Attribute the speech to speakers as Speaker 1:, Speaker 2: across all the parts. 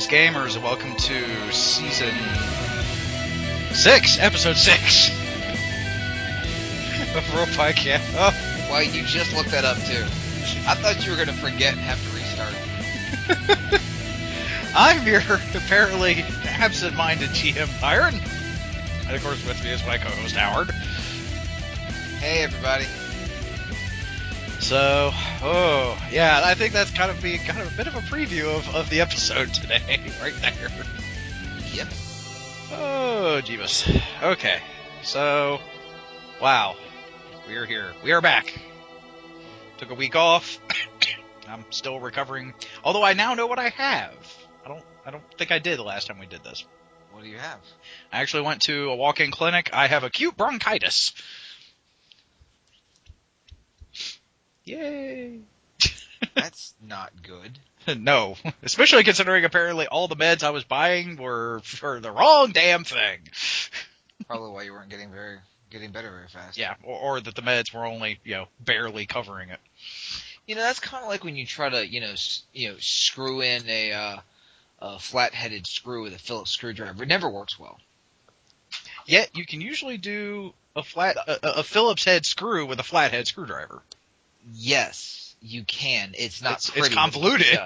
Speaker 1: Greetings, gamers, and welcome to Season 6, Episode 6 of Roll Podcast. Oh.
Speaker 2: Well, you just looked that up, too. I thought you were going to forget and have to restart.
Speaker 1: I'm your apparently absent-minded GM, Byron. And, of course, with me is my co-host, Howard.
Speaker 2: Hey, everybody.
Speaker 1: So, yeah, I think that's kind of a bit of a preview of the episode today, right there.
Speaker 2: Yep.
Speaker 1: Oh, Jeebus. Okay, so, wow, we are here. We are back. Took a week off. I'm still recovering, although I now know what I have. I don't think I did the last time we did this.
Speaker 2: What do you have?
Speaker 1: I actually went to a walk-in clinic. I have acute bronchitis. Yay!
Speaker 2: That's not good.
Speaker 1: No, especially considering apparently all the meds I was buying were for the wrong damn thing.
Speaker 2: Probably why you weren't getting better very fast.
Speaker 1: Yeah, or that the meds were only, barely covering it.
Speaker 2: That's kind of like when you try to, screw in a flat-headed screw with a Phillips screwdriver. It never works well.
Speaker 1: Yet you can usually do a Phillips head screw with a flathead screwdriver.
Speaker 2: Yes, you can. It's not pretty.
Speaker 1: It's convoluted,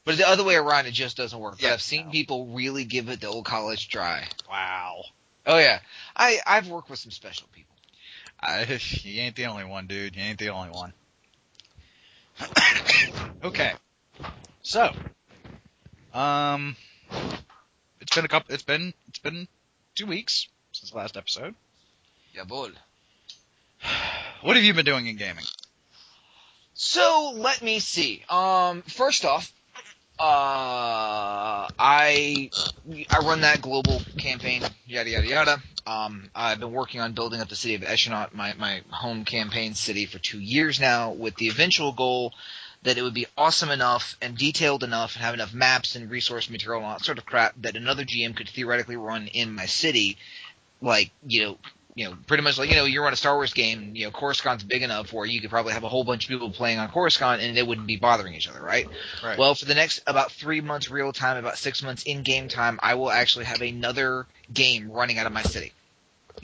Speaker 2: but the other way around, it just doesn't work.
Speaker 1: Yeah,
Speaker 2: but I've seen people really give it the old college try.
Speaker 1: Wow.
Speaker 2: Oh yeah, I've worked with some special people.
Speaker 1: You ain't the only one, dude. You ain't the only one. Okay, so it's been 2 weeks since the last episode.
Speaker 2: Yeah, boy.
Speaker 1: What have you been doing in gaming?
Speaker 2: So let me see. First off, I run that global campaign, yada yada yada. I've been working on building up the city of Eshenaut, my home campaign city, for 2 years now, with the eventual goal that it would be awesome enough and detailed enough and have enough maps and resource material and all that sort of crap that another GM could theoretically run in my city, like, pretty much like, you run a Star Wars game, Coruscant's big enough where you could probably have a whole bunch of people playing on Coruscant and they wouldn't be bothering each other, right? Well, for the next about 3 months real time, about 6 months in-game time, I will actually have another game running out of my city.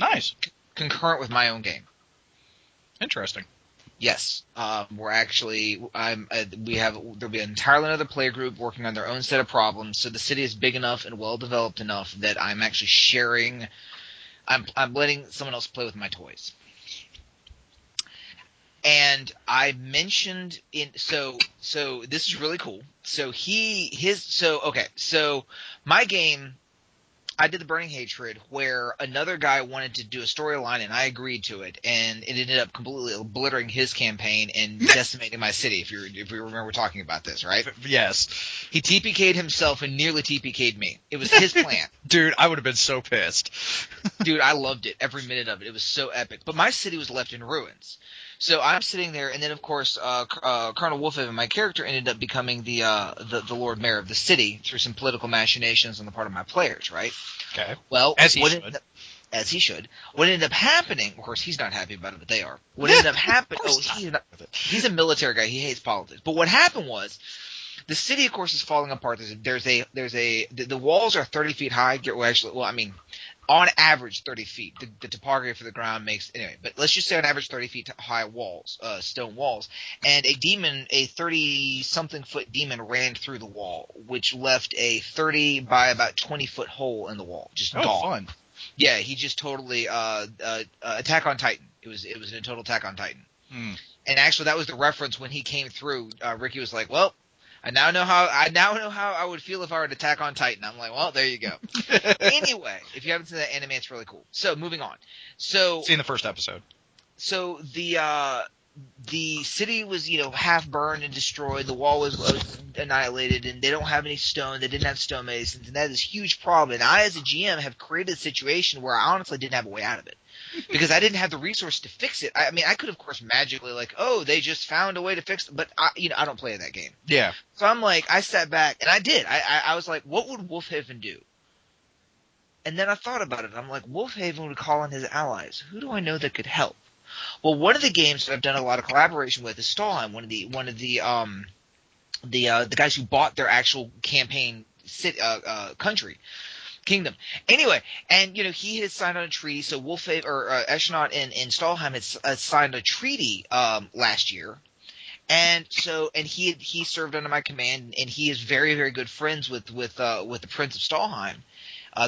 Speaker 1: Nice.
Speaker 2: Concurrent with my own game.
Speaker 1: Interesting.
Speaker 2: Yes. There'll be an entirely another player group working on their own set of problems, so the city is big enough and well-developed enough that I'm actually sharing... I'm letting someone else play with my toys. And I mentioned so this is really cool. So my game, I did the Burning Hatred, where another guy wanted to do a storyline and I agreed to it, and it ended up completely obliterating his campaign and decimating my city, if you remember talking about this, right?
Speaker 1: Yes.
Speaker 2: He TPK'd himself and nearly TPK'd me. It was his plan.
Speaker 1: Dude, I would have been so pissed.
Speaker 2: Dude, I loved it. Every minute of it. It was so epic. But my city was left in ruins. So I'm sitting there, and then, of course, Colonel Wolfhaven, my character, ended up becoming the Lord Mayor of the city through some political machinations on the part of my players, right?
Speaker 1: Okay.
Speaker 2: Well,
Speaker 1: as he should.
Speaker 2: As he should. What ended up happening, of course, he's not happy about it, but they are. What ended up happening, he's a military guy. He hates politics. But what happened was, the city, of course, is falling apart. The walls are 30 feet high. On average 30 feet. The topography for the ground makes – anyway, but let's just say on average 30 feet high walls, stone walls. And a 30-something foot demon ran through the wall, which left a 30 by about 20-foot hole in the wall. Just gone.
Speaker 1: Fun.
Speaker 2: Yeah, he just totally Attack on Titan. It was a total Attack on Titan.
Speaker 1: Hmm.
Speaker 2: And actually that was the reference when he came through. Ricky was like, well – I now know how I would feel if I were to Attack on Titan. I'm like, well, there you go. Anyway, if you haven't seen that anime, it's really cool. So, moving on.
Speaker 1: Seen the first episode.
Speaker 2: So the city was, half burned and destroyed. The wall was annihilated, and they don't have any stone. They didn't have stonemasons, and that is a huge problem. And I, as a GM, have created a situation where I honestly didn't have a way out of it. Because I didn't have the resource to fix it. I mean, I could, of course, magically, they just found a way to fix it. But, I don't play that game.
Speaker 1: Yeah.
Speaker 2: So I'm like, I sat back, and I did. I was like, what would Wolfhaven do? And then I thought about it. I'm like, Wolfhaven would call on his allies. Who do I know that could help? Well, one of the games that I've done a lot of collaboration with is Stalheim, one of the guys who bought their actual campaign kingdom. Anyway, and he had signed on a treaty. So Eshnaut and Stalheim had signed a treaty last year. And he served under my command, and he is very, very good friends with the Prince of Stalheim,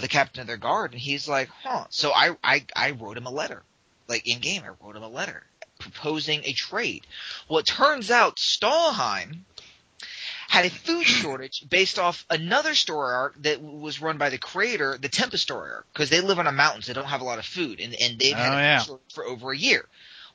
Speaker 2: the captain of their guard. And he's like, So I wrote him a letter, like in game. I wrote him a letter proposing a trade. Well, it turns out Stalheim had a food shortage based off another story arc that was run by the creator, the Tempest story arc, because they live on a mountain, so they don't have a lot of food, and they've had a food shortage for over a year.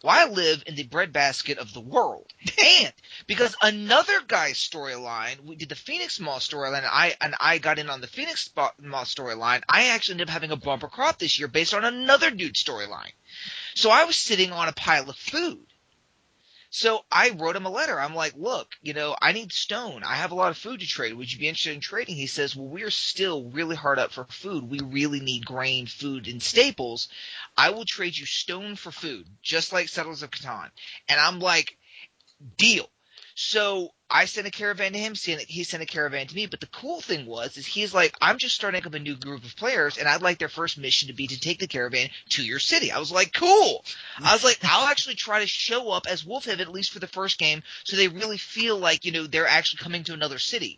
Speaker 2: Well, I live in the breadbasket of the world. And because another guy's storyline, we did the Phoenix Maw storyline, and I got in on the Phoenix Maw storyline, I actually ended up having a bumper crop this year based on another dude's storyline. So I was sitting on a pile of food. So I wrote him a letter. I'm like, look, I need stone. I have a lot of food to trade. Would you be interested in trading? He says, well, we're still really hard up for food. We really need grain, food, and staples. I will trade you stone for food, just like Settlers of Catan. And I'm like, deal. So I sent a caravan to him. He sent a caravan to me. But the cool thing is he's like, I'm just starting up a new group of players, and I'd like their first mission to be to take the caravan to your city. I was like, cool. I was like, I'll actually try to show up as Wolfheaven, at least for the first game, so they really feel like, they're actually coming to another city,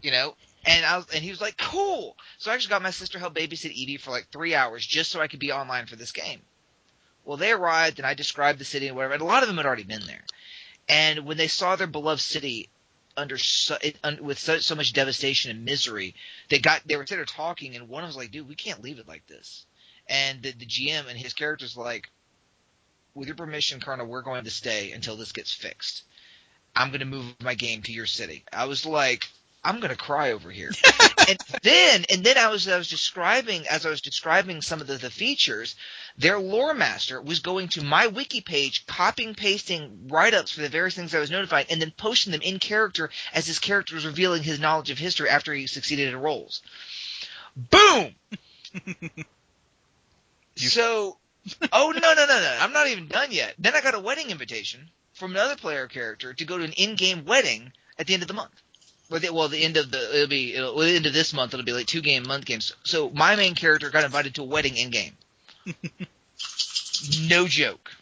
Speaker 2: And he was like, cool. So I actually got my sister help babysit Evie for like 3 hours just so I could be online for this game. Well, they arrived, and I described the city and whatever, and a lot of them had already been there. And when they saw their beloved city with so much devastation and misery, they were sitting there talking, and one was like, dude, we can't leave it like this. And the GM and his character's like, with your permission, Colonel, we're going to stay until this gets fixed. I'm going to move my game to your city. I was like, I'm going to cry over here. and then I was describing some of the features, their lore master was going to my wiki page, copying, pasting write-ups for the various things I was notified, and then posting them in character as his character was revealing his knowledge of history after he succeeded in rolls. Boom! No, I'm not even done yet. Then I got a wedding invitation from another player character to go to an in-game wedding at the end of the month. The end of this month, it'll be like 2 month games. So my main character got invited to a wedding in game. No joke.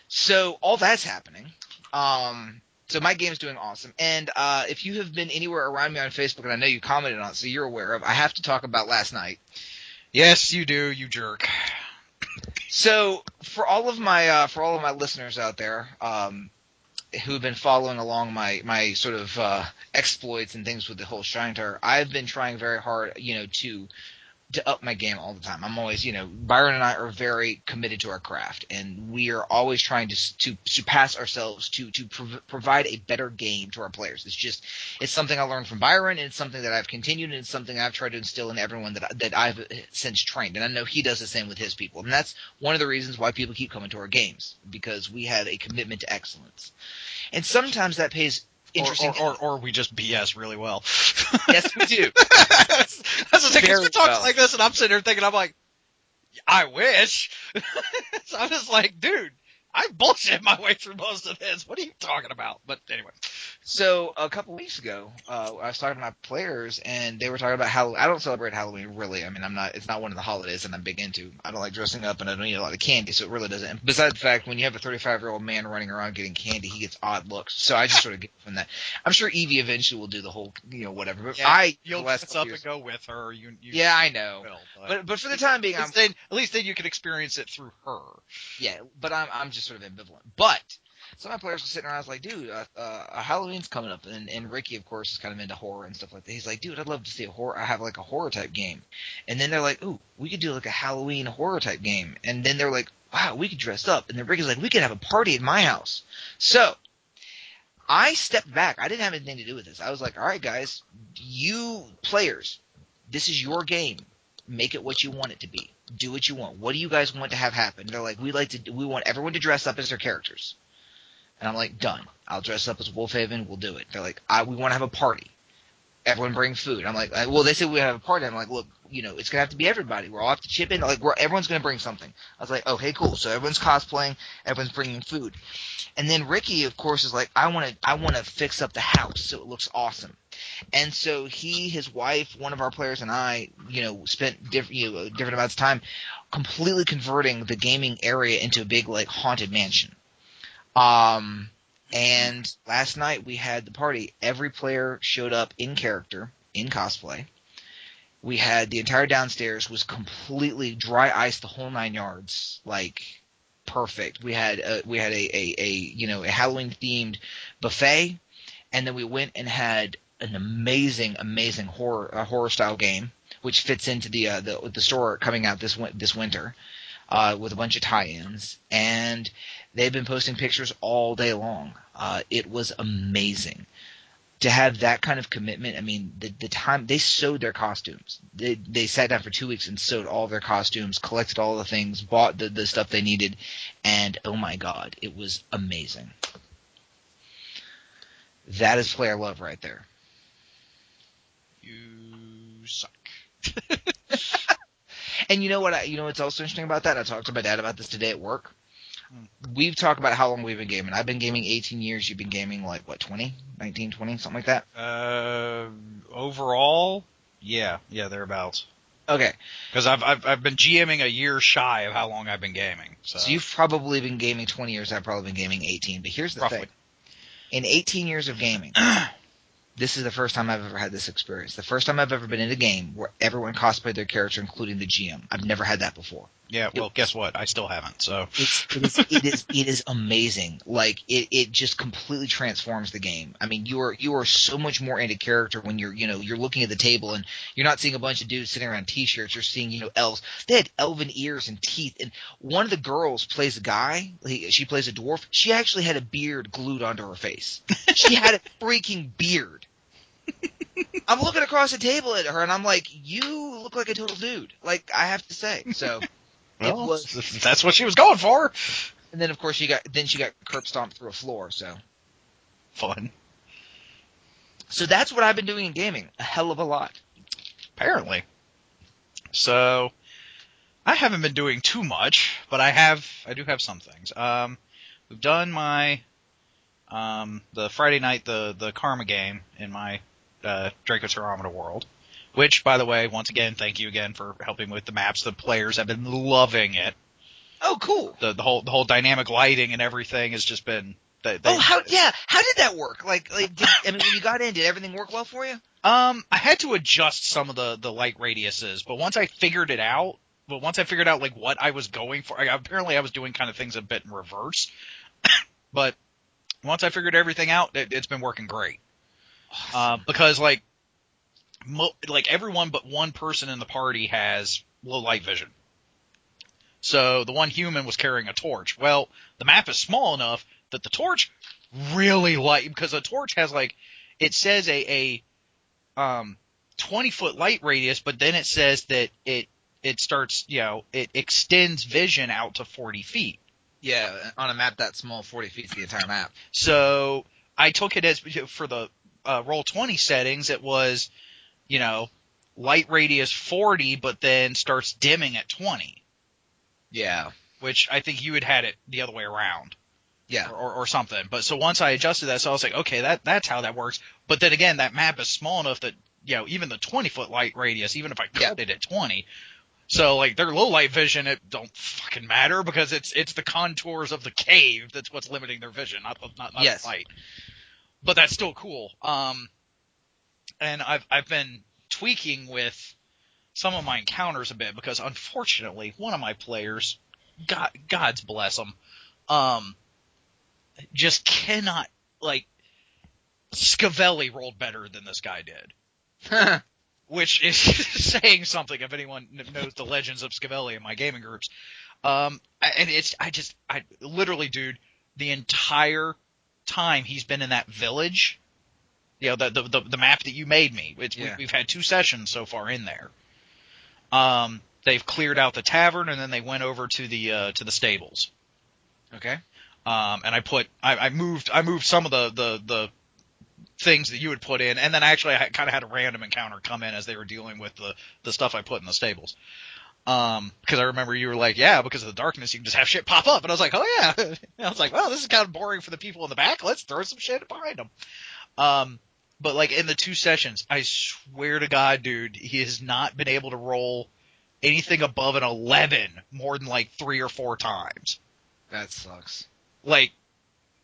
Speaker 2: So all that's happening. So my game's doing awesome. And if you have been anywhere around me on Facebook, and I know you commented on it, so you're aware of, I have to talk about last night.
Speaker 1: Yes, you do, you jerk.
Speaker 2: So for all of my listeners out there, who've been following along my sort of exploits and things with the whole Shrine Tower, I've been trying very hard, to up my game all the time. I'm always, Byron and I are very committed to our craft, and we are always trying to surpass ourselves to provide a better game to our players. It's something I learned from Byron, and it's something that I've continued, and it's something I've tried to instill in everyone that I've since trained. And I know he does the same with his people. And that's one of the reasons why people keep coming to our games, because we have a commitment to excellence. And sometimes that pays interesting.
Speaker 1: Or we just BS really well.
Speaker 2: Yes, we do.
Speaker 1: That's the thing. Because we talk like this, and I'm sitting there thinking, I'm like, I wish. So I'm just like, dude, I bullshit my way through most of this. What are you talking about? But anyway.
Speaker 2: So a couple weeks ago, I was talking to my players, and they were talking about Halloween. I don't celebrate Halloween, really. I mean, it's not one of the holidays that I'm big into. I don't like dressing up, and I don't eat a lot of candy, so it really doesn't. And besides the fact, when you have a 35-year-old man running around getting candy, he gets odd looks. So I just sort of get from that. I'm sure Evie eventually will do the whole, whatever. But
Speaker 1: yeah, you'll dress up and go with her.
Speaker 2: Yeah, I know. But for the time being,
Speaker 1: at least then you can experience it through her.
Speaker 2: Yeah, but I'm just sort of ambivalent. But some of my players were sitting around. I was like, dude, Halloween's coming up, and Ricky, of course, is kind of into horror and stuff like that. He's like, dude, I'd love to see I have like a horror type game. And then they're like, ooh, we could do like a Halloween horror type game. And then they're like, wow, we could dress up. And then Ricky's like, we could have a party at my house. So I stepped back. I didn't have anything to do with this. I was like, all right, guys, you players, this is your game. Make it what you want it to be. Do what you want. What do you guys want to have happen? They're like, we want everyone to dress up as their characters. And I'm like, done. I'll dress up as Wolfhaven. We'll do it. They're like, we want to have a party. Everyone bring food. I'm like, well, they said we have a party. I'm like, look, it's going to have to be everybody. We'll all have to chip in. Like, everyone's going to bring something. I was like, okay, cool. So everyone's cosplaying. Everyone's bringing food. And then Ricky, of course, is like, I want to fix up the house so it looks awesome. And so he, his wife, one of our players, and I, spent different amounts of time completely converting the gaming area into a big like haunted mansion. And last night we had the party. Every player showed up in character, in cosplay. We had the entire downstairs was completely dry ice, the whole 9 yards, like perfect. We had a Halloween themed buffet, and then we went and had an amazing horror style game, which fits into the store coming out this winter, with a bunch of tie-ins, and they've been posting pictures all day long. It was amazing. To have that kind of commitment, I mean, the time they sewed their costumes, they sat down for 2 weeks and sewed all their costumes, collected all the things, bought the stuff they needed, and oh my god, it was amazing. That is player love right there.
Speaker 1: You suck.
Speaker 2: And you know what? What's also interesting about that? I talked to my dad about this today at work. We've talked about how long we've been gaming. I've been gaming 18 years. You've been gaming like, what, 20? 19, 20? Something like that?
Speaker 1: Overall, yeah, thereabouts.
Speaker 2: Okay.
Speaker 1: Because I've been GMing a year shy of how long I've been gaming. So
Speaker 2: you've probably been gaming 20 years. I've probably been gaming 18. But here's the thing. In 18 years of gaming, this is the first time I've ever had this experience. The first time I've ever been in a game where everyone cosplayed their character, including the GM. I've never had that before.
Speaker 1: Yeah, well, guess what? I still haven't. So
Speaker 2: it is amazing. Like it just completely transforms the game. I mean, you are so much more into character when you're looking at the table and you're not seeing a bunch of dudes sitting around t-shirts. You're seeing elves. They had elven ears and teeth. And one of the girls plays a guy. She plays a dwarf. She actually had a beard glued onto her face. She had a freaking beard. I'm looking across the table at her and I'm like, you look like a total dude. Like I have to say. So.
Speaker 1: Well, that's what she was going for.
Speaker 2: And then, of course, she got curb stomped through a floor. So
Speaker 1: fun.
Speaker 2: So that's what I've been doing in gaming. A hell of a lot.
Speaker 1: Apparently. So I haven't been doing too much, but I do have some things. We've done my the Friday night the Karma game in my Draco Thermometer world. Which, by the way, once again, thank you again for helping with the maps. The players have been loving it.
Speaker 2: Oh, cool.
Speaker 1: The whole dynamic lighting and everything has just been.
Speaker 2: How did that work? Like when you got in, did everything work well for you?
Speaker 1: I had to adjust some of the light radiuses, but once I figured out like what I was going for, apparently I was doing kind of things a bit in reverse. But once I figured everything out, it's been working great. Awesome. Because like everyone but one person in the party has low light vision. So the one human was carrying a torch. Well, the map is small enough that the torch really light, because a torch has it says a 20-foot light radius, but then it says that it starts, it extends vision out to 40 feet.
Speaker 2: Yeah, on a map that small, 40 feet is the entire map.
Speaker 1: So I took it as, for the Roll20 settings, it was, light radius 40, but then starts dimming at 20.
Speaker 2: Yeah.
Speaker 1: Which I think you had it the other way around.
Speaker 2: Yeah.
Speaker 1: Or something. But so once I adjusted that, so I was like, okay, that's how that works. But then again, that map is small enough that, even the 20-foot light radius, even if I cut it at 20, so their low light vision, it don't fucking matter, because it's the contours of the cave that's what's limiting their vision, not the light. But that's still cool. And I've been tweaking with some of my encounters a bit, because unfortunately one of my players, God's bless him, just cannot, Scavelli rolled better than this guy did. Which is saying something if anyone knows the legends of Scavelli in my gaming groups. And I literally, dude, the entire time he's been in that village, the map that you made me, we've had 2 sessions so far in there. They've cleared out the tavern, and then they went over to the stables.
Speaker 2: Okay.
Speaker 1: And I moved some of the things that you had put in, and then actually I kind of had a random encounter come in as they were dealing with the stuff I put in the stables. Because I remember you were like, yeah, because of the darkness you can just have shit pop up, and I was like, oh yeah. And I was like, well, this is kind of boring for the people in the back. Let's throw some shit behind them. But like in the 2 sessions, I swear to God, dude, he has not been able to roll anything above an 11 more than like 3 or 4 times.
Speaker 2: That sucks.
Speaker 1: Like,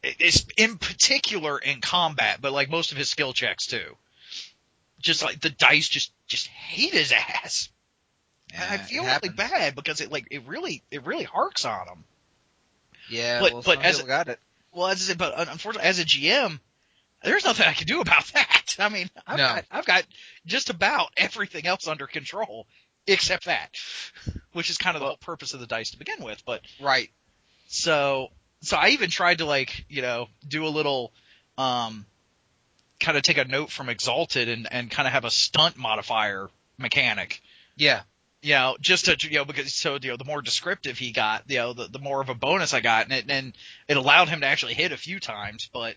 Speaker 1: it's in particular in combat, but like most of his skill checks too. Just like the dice just hate his ass.
Speaker 2: Yeah,
Speaker 1: And I feel
Speaker 2: it
Speaker 1: really
Speaker 2: happens.
Speaker 1: bad because it really harks on him.
Speaker 2: Yeah,
Speaker 1: But
Speaker 2: well,
Speaker 1: but
Speaker 2: some
Speaker 1: as
Speaker 2: people got it.
Speaker 1: well as I said, but unfortunately as a GM, there's nothing I can do about that. I mean,
Speaker 2: No.
Speaker 1: I've got just about everything else under control except that, which is kind of the whole purpose of the dice to begin with. But
Speaker 2: Right.
Speaker 1: so I even tried to like, do a little kind of take a note from Exalted and kind of have a stunt modifier mechanic.
Speaker 2: Yeah.
Speaker 1: Just to, because the more descriptive he got, the more of a bonus I got, and it allowed him to actually hit a few times, but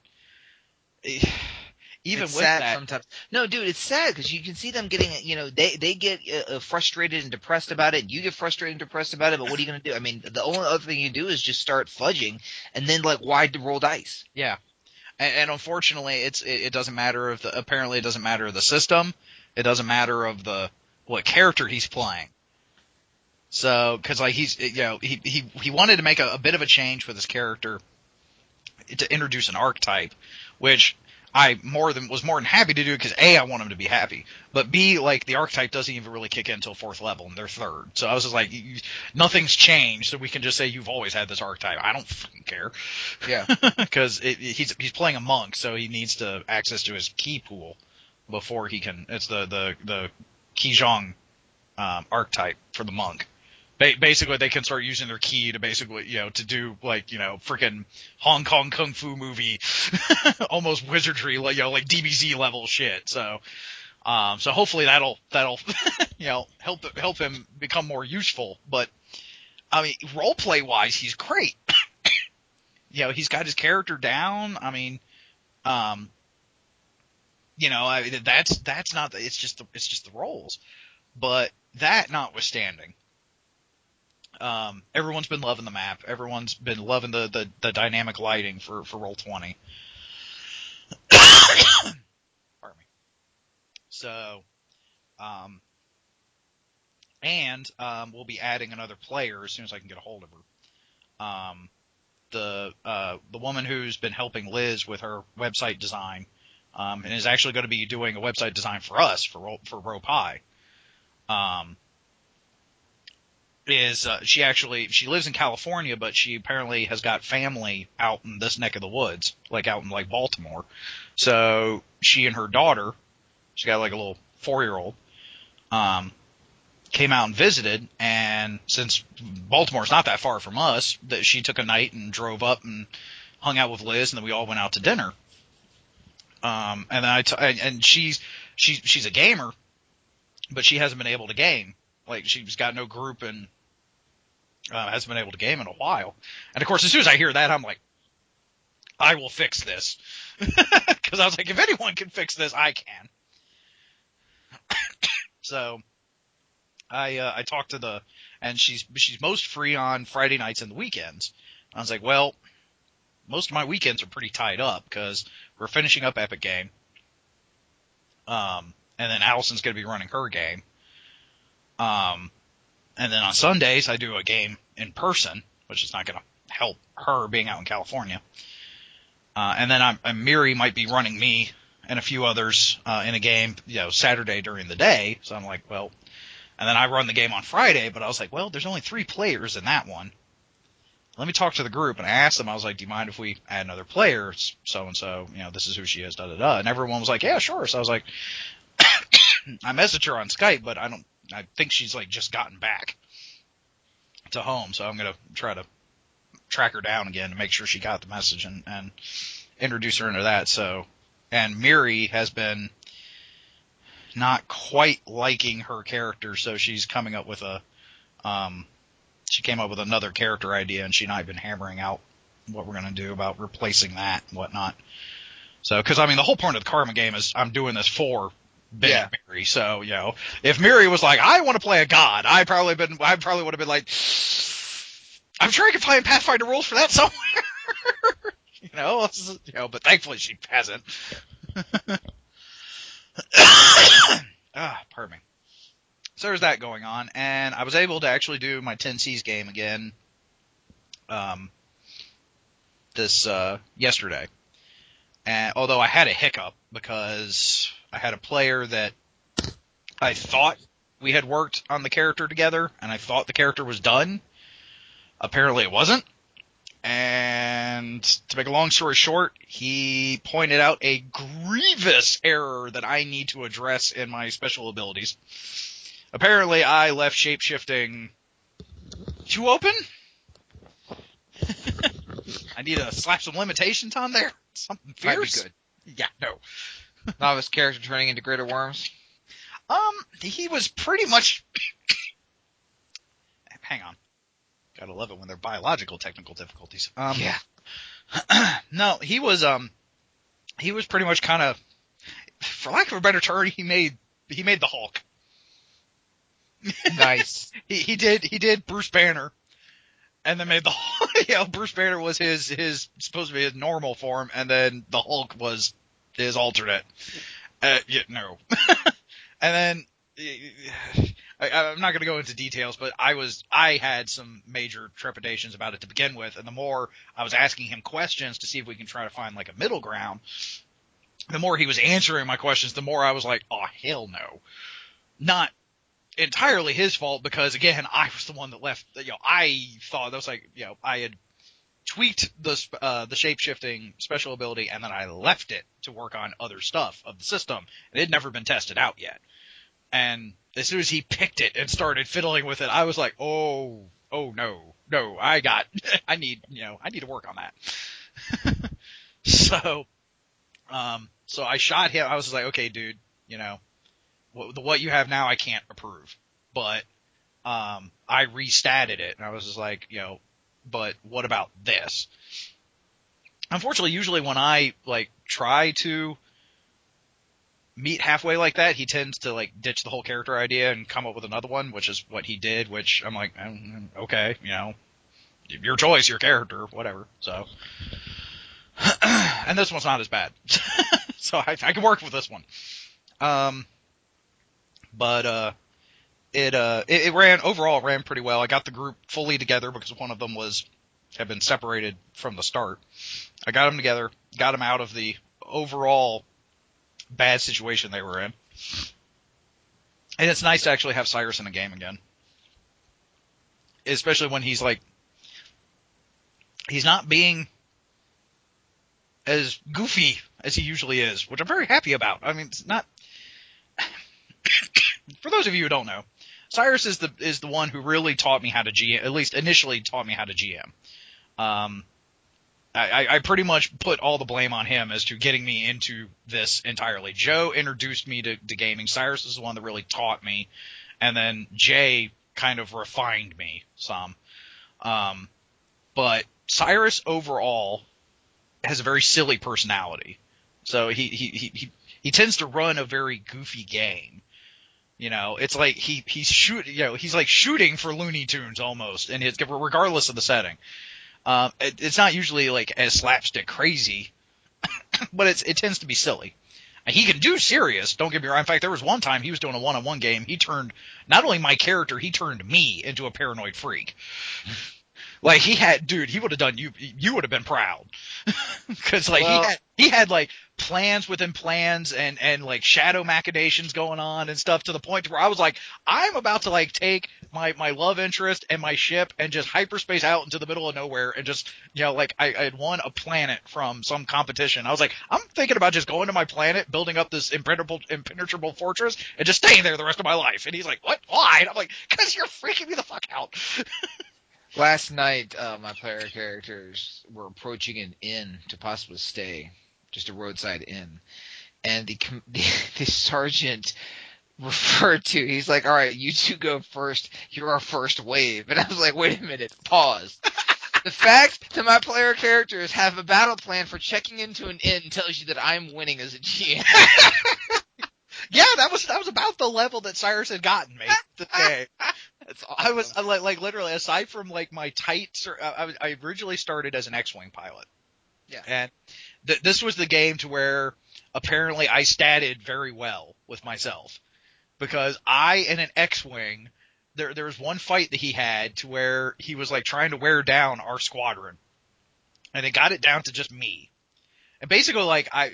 Speaker 1: even
Speaker 2: It's
Speaker 1: with
Speaker 2: sad
Speaker 1: that,
Speaker 2: sometimes. No, dude, it's sad because you can see them getting, they get frustrated and depressed about it. You get frustrated and depressed about it, but what are you going to do? I mean, the only other thing you do is just start fudging, and then like, why roll dice?
Speaker 1: yeah. And unfortunately, it doesn't matter apparently it doesn't matter of the system. It doesn't matter of what character he's playing. So, cause like he wanted to make a bit of a change with his character to introduce an archetype, which I was more than happy to do because A, I want him to be happy, but B, like the archetype doesn't even really kick in until 4th level and they're 3rd. So I was just like, nothing's changed, so we can just say you've always had this archetype. I don't fucking care.
Speaker 2: Yeah.
Speaker 1: Because he's playing a monk, so he needs to access to his key pool before he can. It's the Kijong archetype for the monk. Basically, they can start using their ki to basically, to do like, freaking Hong Kong kung fu movie, almost wizardry, like DBZ level shit. So hopefully that'll, help him become more useful. But I mean, roleplay wise, he's great. He's got his character down. I mean, that's not. It's just the roles. But that notwithstanding. Everyone's been loving the map. Everyone's been loving the dynamic lighting for Roll20. Pardon me. So, we'll be adding another player as soon as I can get a hold of her. The woman who's been helping Liz with her website design, and is actually going to be doing a website design for us for Ropai. She lives in California, but she apparently has got family out in this neck of the woods, like out in like Baltimore. So she and her daughter, she's got like a little 4-year-old, came out and visited. And since Baltimore's not that far from us, that she took a night and drove up and hung out with Liz, and then we all went out to dinner. And then and she's a gamer, but she hasn't been able to game. Like, she's got no group and hasn't been able to game in a while. And, of course, as soon as I hear that, I'm like, I will fix this. Because I was like, if anyone can fix this, I can. So I talked to and she's most free on Friday nights and the weekends. I was like, well, most of my weekends are pretty tied up because we're finishing up Epic Game. And then Allison's going to be running her game. And then on Sundays, I do a game in person, which is not going to help her being out in California. And then Miri might be running me and a few others in a game, Saturday during the day. So I'm like, well, and then I run the game on Friday, but I was like, well, there's only 3 players in that one. Let me talk to the group. And I asked them, I was like, do you mind if we add another player? It's so-and-so, this is who she is, da-da-da. And everyone was like, yeah, sure. So I was like, I messaged her on Skype, but I think she's like just gotten back to home. So I'm going to try to track her down again to make sure she got the message and introduce her into that. So, and Miri has been not quite liking her character. So she's coming up with she came up with another character idea, and she and I have been hammering out what we're going to do about replacing that and whatnot. So, cause I mean, the whole point of the Karma game is I'm doing this for Miri. So, if Miri was like, I want to play a god, I probably would have been like, I'm sure I can find Pathfinder rules for that somewhere. But thankfully she hasn't. Pardon me. So there's that going on, and I was able to actually do my 10Cs game again this yesterday. And although I had a hiccup because I had a player that I thought we had worked on the character together, and I thought the character was done. Apparently it wasn't. And to make a long story short, he pointed out a grievous error that I need to address in my special abilities. Apparently, I left shapeshifting too open. I need to slap some limitations on there. Something fierce.
Speaker 2: Might be good.
Speaker 1: Yeah, no.
Speaker 2: Novice character turning into greater worms.
Speaker 1: He was pretty much. Hang on. Gotta love it when they're biological technical difficulties.
Speaker 2: Yeah.
Speaker 1: No, he was pretty much kind of, for lack of a better term, he made the Hulk.
Speaker 2: Nice.
Speaker 1: he did Bruce Banner, and then made the Bruce Banner was his supposed to be his normal form, and then the Hulk was his alternate. No. And then I'm not going to go into details, but I had some major trepidations about it to begin with, and the more I was asking him questions to see if we can try to find like a middle ground, the more he was answering my questions, the more I was like, oh hell no. Not entirely his fault, because again, I was the one that left. I thought that was like, I had tweaked the shape-shifting special ability, and then I left it to work on other stuff of the system. It had never been tested out yet. And as soon as he picked it and started fiddling with it, I was like, oh no, I need to work on that. So I shot him. I was just like, okay, dude, what you have now I can't approve, but I restatted it, and I was just like, but what about this? Unfortunately, usually when I like try to meet halfway like that, he tends to like ditch the whole character idea and come up with another one, which is what he did, which I'm like, okay, your choice, your character, whatever. So, and this one's not as bad. So I can work with this one. But it ran pretty well. I got the group fully together because one of them had been separated from the start. I got them together, got them out of the overall bad situation they were in. And it's nice to actually have Cyrus in a game again. Especially when he's not being as goofy as he usually is, which I'm very happy about. I mean, it's not... For those of you who don't know, Cyrus is the one who really taught me how to GM, at least initially taught me how to GM. I pretty much put all the blame on him as to getting me into this entirely. Joe introduced me to gaming. Cyrus is the one that really taught me. And then Jay kind of refined me some. But Cyrus overall has a very silly personality. So he tends to run a very goofy game. It's like he's shooting for Looney Tunes almost, and regardless of the setting. It's not usually like as slapstick crazy, but it tends to be silly. And he can do serious, don't get me wrong. In fact, there was one time he was doing a one-on-one game. He turned not only my character, he turned me into a paranoid freak. Like he would have done you would have been proud. Cause like he had like plans within plans and like shadow machinations going on and stuff to the point where I was like, I'm about to like take my love interest and my ship and just hyperspace out into the middle of nowhere and just, like I had won a planet from some competition. I was like, I'm thinking about just going to my planet, building up this impenetrable fortress and just staying there the rest of my life. And he's like, what? Why? And I'm like, cause you're freaking me the fuck out.
Speaker 2: Last night, my player characters were approaching an inn to possibly stay, just a roadside inn, and the sergeant referred to. He's like, "All right, you two go first. You're our first wave." And I was like, "Wait a minute, pause." The fact that my player characters have a battle plan for checking into an inn tells you that I'm winning as a GM.
Speaker 1: Yeah, that was about the level that Cyrus had gotten me today.
Speaker 2: That's awesome.
Speaker 1: I was like literally, aside from like my tight, I originally started as an X-Wing pilot.
Speaker 2: Yeah.
Speaker 1: And this was the game to where apparently I statted very well with myself. because I, in an X-Wing, there was one fight that he had to where he was like trying to wear down our squadron, and it got it down to just me. And basically, like I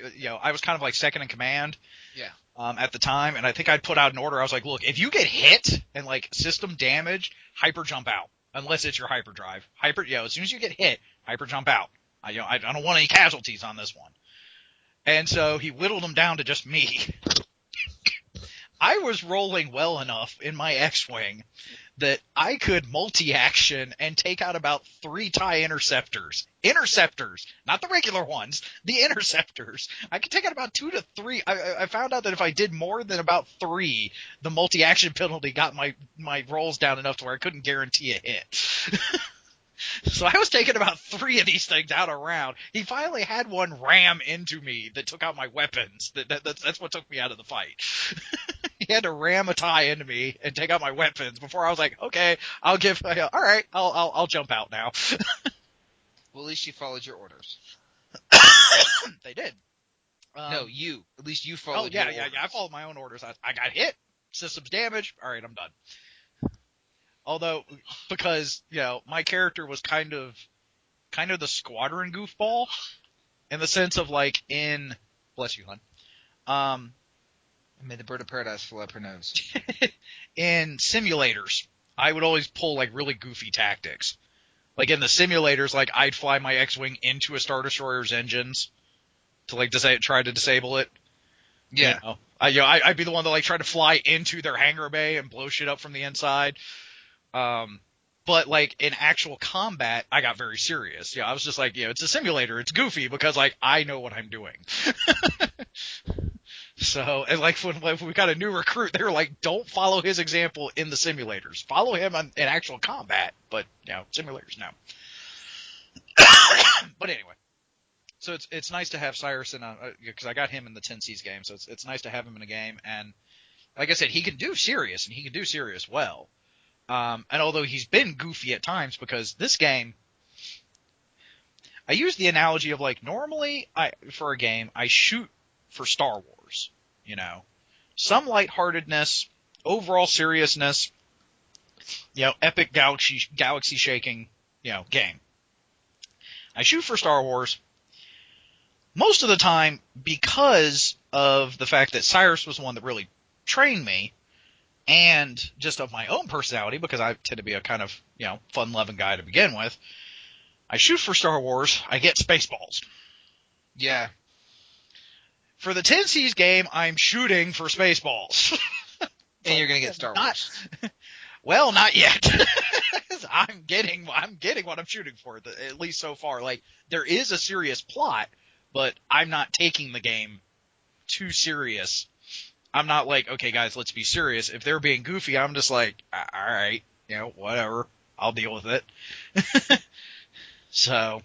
Speaker 1: was kind of like second in command.
Speaker 2: Yeah.
Speaker 1: At the time, and I think I'd put out an order. I was like, look, if you get hit and like system damaged, hyper jump out, unless it's your hyperdrive. As soon as you get hit, hyper jump out. I don't want any casualties on this one. And so he whittled them down to just me. I was rolling well enough in my X-Wing that I could multi-action and take out about 3 TIE interceptors. Interceptors, not the regular ones, the interceptors. I could take out about 2 to 3. I found out that if I did more than about 3, the multi-action penalty got my rolls down enough to where I couldn't guarantee a hit. So I was taking about 3 of these things out a round. He finally had one ram into me that took out my weapons. That's what took me out of the fight. He had to ram a TIE into me and take out my weapons before I was like, okay, all right, I'll jump out now.
Speaker 2: Well, at least you followed your orders.
Speaker 1: They did.
Speaker 2: No, you. At least you followed your orders.
Speaker 1: Yeah. I followed my own orders. I got hit. Systems damage. All right, I'm done. Although, because, my character was kind of the squadron goofball, in the sense of like bless you, hon.
Speaker 2: May the bird of paradise fly up her nose.
Speaker 1: In simulators, I would always pull like really goofy tactics. Like in the simulators, like I'd fly my X-Wing into a Star Destroyer's engines to like try to disable it.
Speaker 2: Yeah.
Speaker 1: I'd be the one that like tried to fly into their hangar bay and blow shit up from the inside. But like in actual combat, I got very serious. I was just like, it's a simulator. It's goofy because like I know what I'm doing. So, and like when we got a new recruit, they were like, don't follow his example in the simulators. Follow him in actual combat, but simulators no. But anyway, so it's nice to have Cyrus in because I got him in the 10Cs game, so it's nice to have him in a game. And like I said, he can do serious, and he can do serious well. And although he's been goofy at times, because this game, I use the analogy of like normally for a game I shoot for Star Wars, some lightheartedness, overall seriousness, epic galaxy shaking, game. I shoot for Star Wars most of the time because of the fact that Cyrus was the one that really trained me, and just of my own personality, because I tend to be a kind of, fun-loving guy to begin with. I shoot for Star Wars, I get Spaceballs.
Speaker 2: Yeah.
Speaker 1: For the 10Cs game, I'm shooting for Spaceballs.
Speaker 2: And you're going to get Star Wars.
Speaker 1: Well, not yet. I'm getting what I'm shooting for, at least so far. Like, there is a serious plot, but I'm not taking the game too serious. I'm not like, okay, guys, let's be serious. If they're being goofy, I'm just like, all right, whatever. I'll deal with it. So,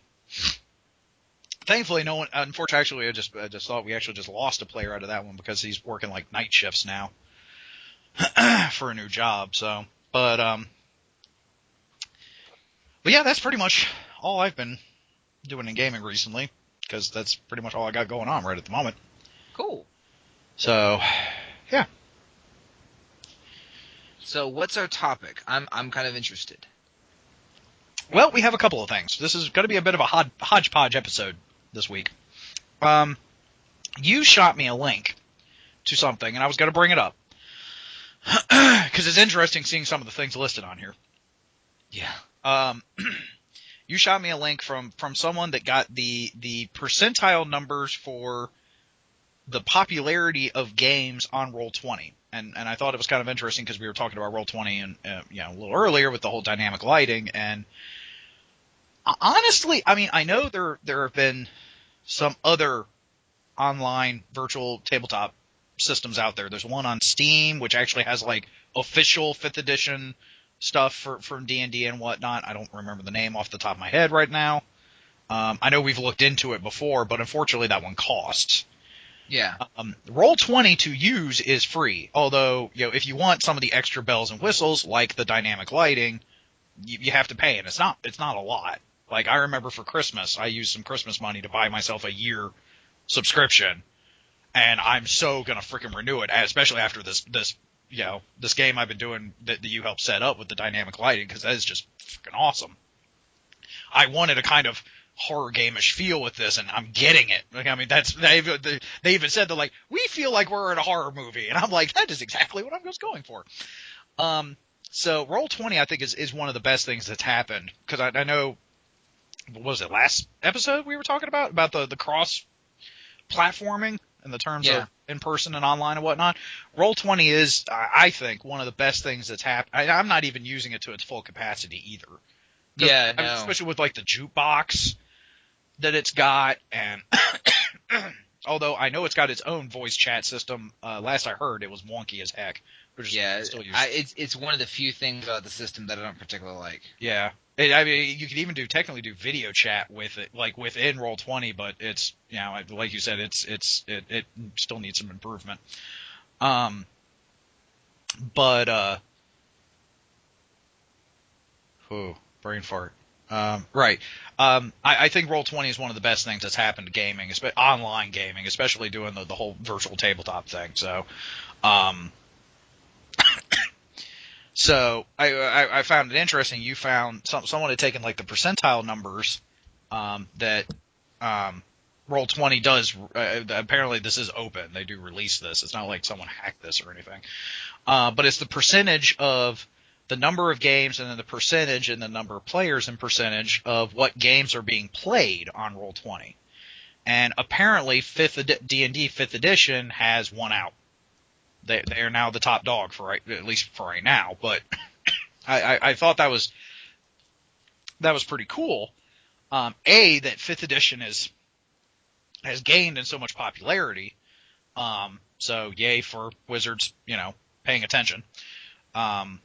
Speaker 1: thankfully, no one. Unfortunately, I just thought we actually just lost a player out of that one because he's working like night shifts now for a new job. So, but yeah, that's pretty much all I've been doing in gaming recently, because that's pretty much all I got going on right at the moment.
Speaker 2: Cool.
Speaker 1: So, yeah.
Speaker 2: So what's our topic? I'm kind of interested.
Speaker 1: Well, we have a couple of things. This is going to be a bit of a hodgepodge episode this week. You shot me a link to something, and I was going to bring it up because it's interesting seeing some of the things listed on here.
Speaker 2: Yeah.
Speaker 1: You shot me a link from someone that got the percentile numbers for the popularity of games on Roll20, and I thought it was kind of interesting because we were talking about Roll20 and a little earlier with the whole dynamic lighting. And honestly, I mean, I know there have been some other online virtual tabletop systems out there. There's one on Steam which actually has like official 5th edition stuff from D&D and whatnot. I don't remember the name off the top of my head right now. I know we've looked into it before, but unfortunately that one costs.
Speaker 2: Yeah.
Speaker 1: Roll20 to use is free, although if you want some of the extra bells and whistles like the dynamic lighting, you have to pay, and it's not a lot. Like, I remember for Christmas, I used some Christmas money to buy myself a year subscription, and I'm so gonna freaking renew it, especially after this this game I've been doing that you helped set up with the dynamic lighting, because that is just freaking awesome. I wanted a kind of horror game-ish feel with this, and I'm getting it. Like, I mean, they even said they're like, we feel like we're in a horror movie, and I'm like, that is exactly what I was going for. So Roll20, I think, is one of the best things that's happened, because I know, what was it, last episode we were talking about the cross platforming in the terms of in person and online and whatnot. Roll20 is, I think, one of the best things that's happened. I'm not even using it to its full capacity either.
Speaker 2: Yeah, no.
Speaker 1: Especially with like the jukebox that it's got, and although I know it's got its own voice chat system, last I heard it was wonky as heck.
Speaker 2: Still it's one of the few things about the system that I don't particularly like.
Speaker 1: Yeah, I mean, you could even technically do video chat with it, like within Roll20, but it's, like you said, it still needs some improvement. Brain fart. Right. I think Roll20 is one of the best things that's happened to gaming, online gaming, especially doing the whole virtual tabletop thing. So, so I found it interesting. You found someone had taken like the percentile numbers that Roll20 does. Apparently, this is open. They do release this. It's not like someone hacked this or anything. But it's the percentage of the number of games, and then the percentage and the number of players and percentage of what games are being played on Roll20. And apparently, D&D 5th edition has won out. They are now the top dog at least for right now. But I thought that was pretty cool. That 5th edition has gained in so much popularity. So yay for Wizards, paying attention. And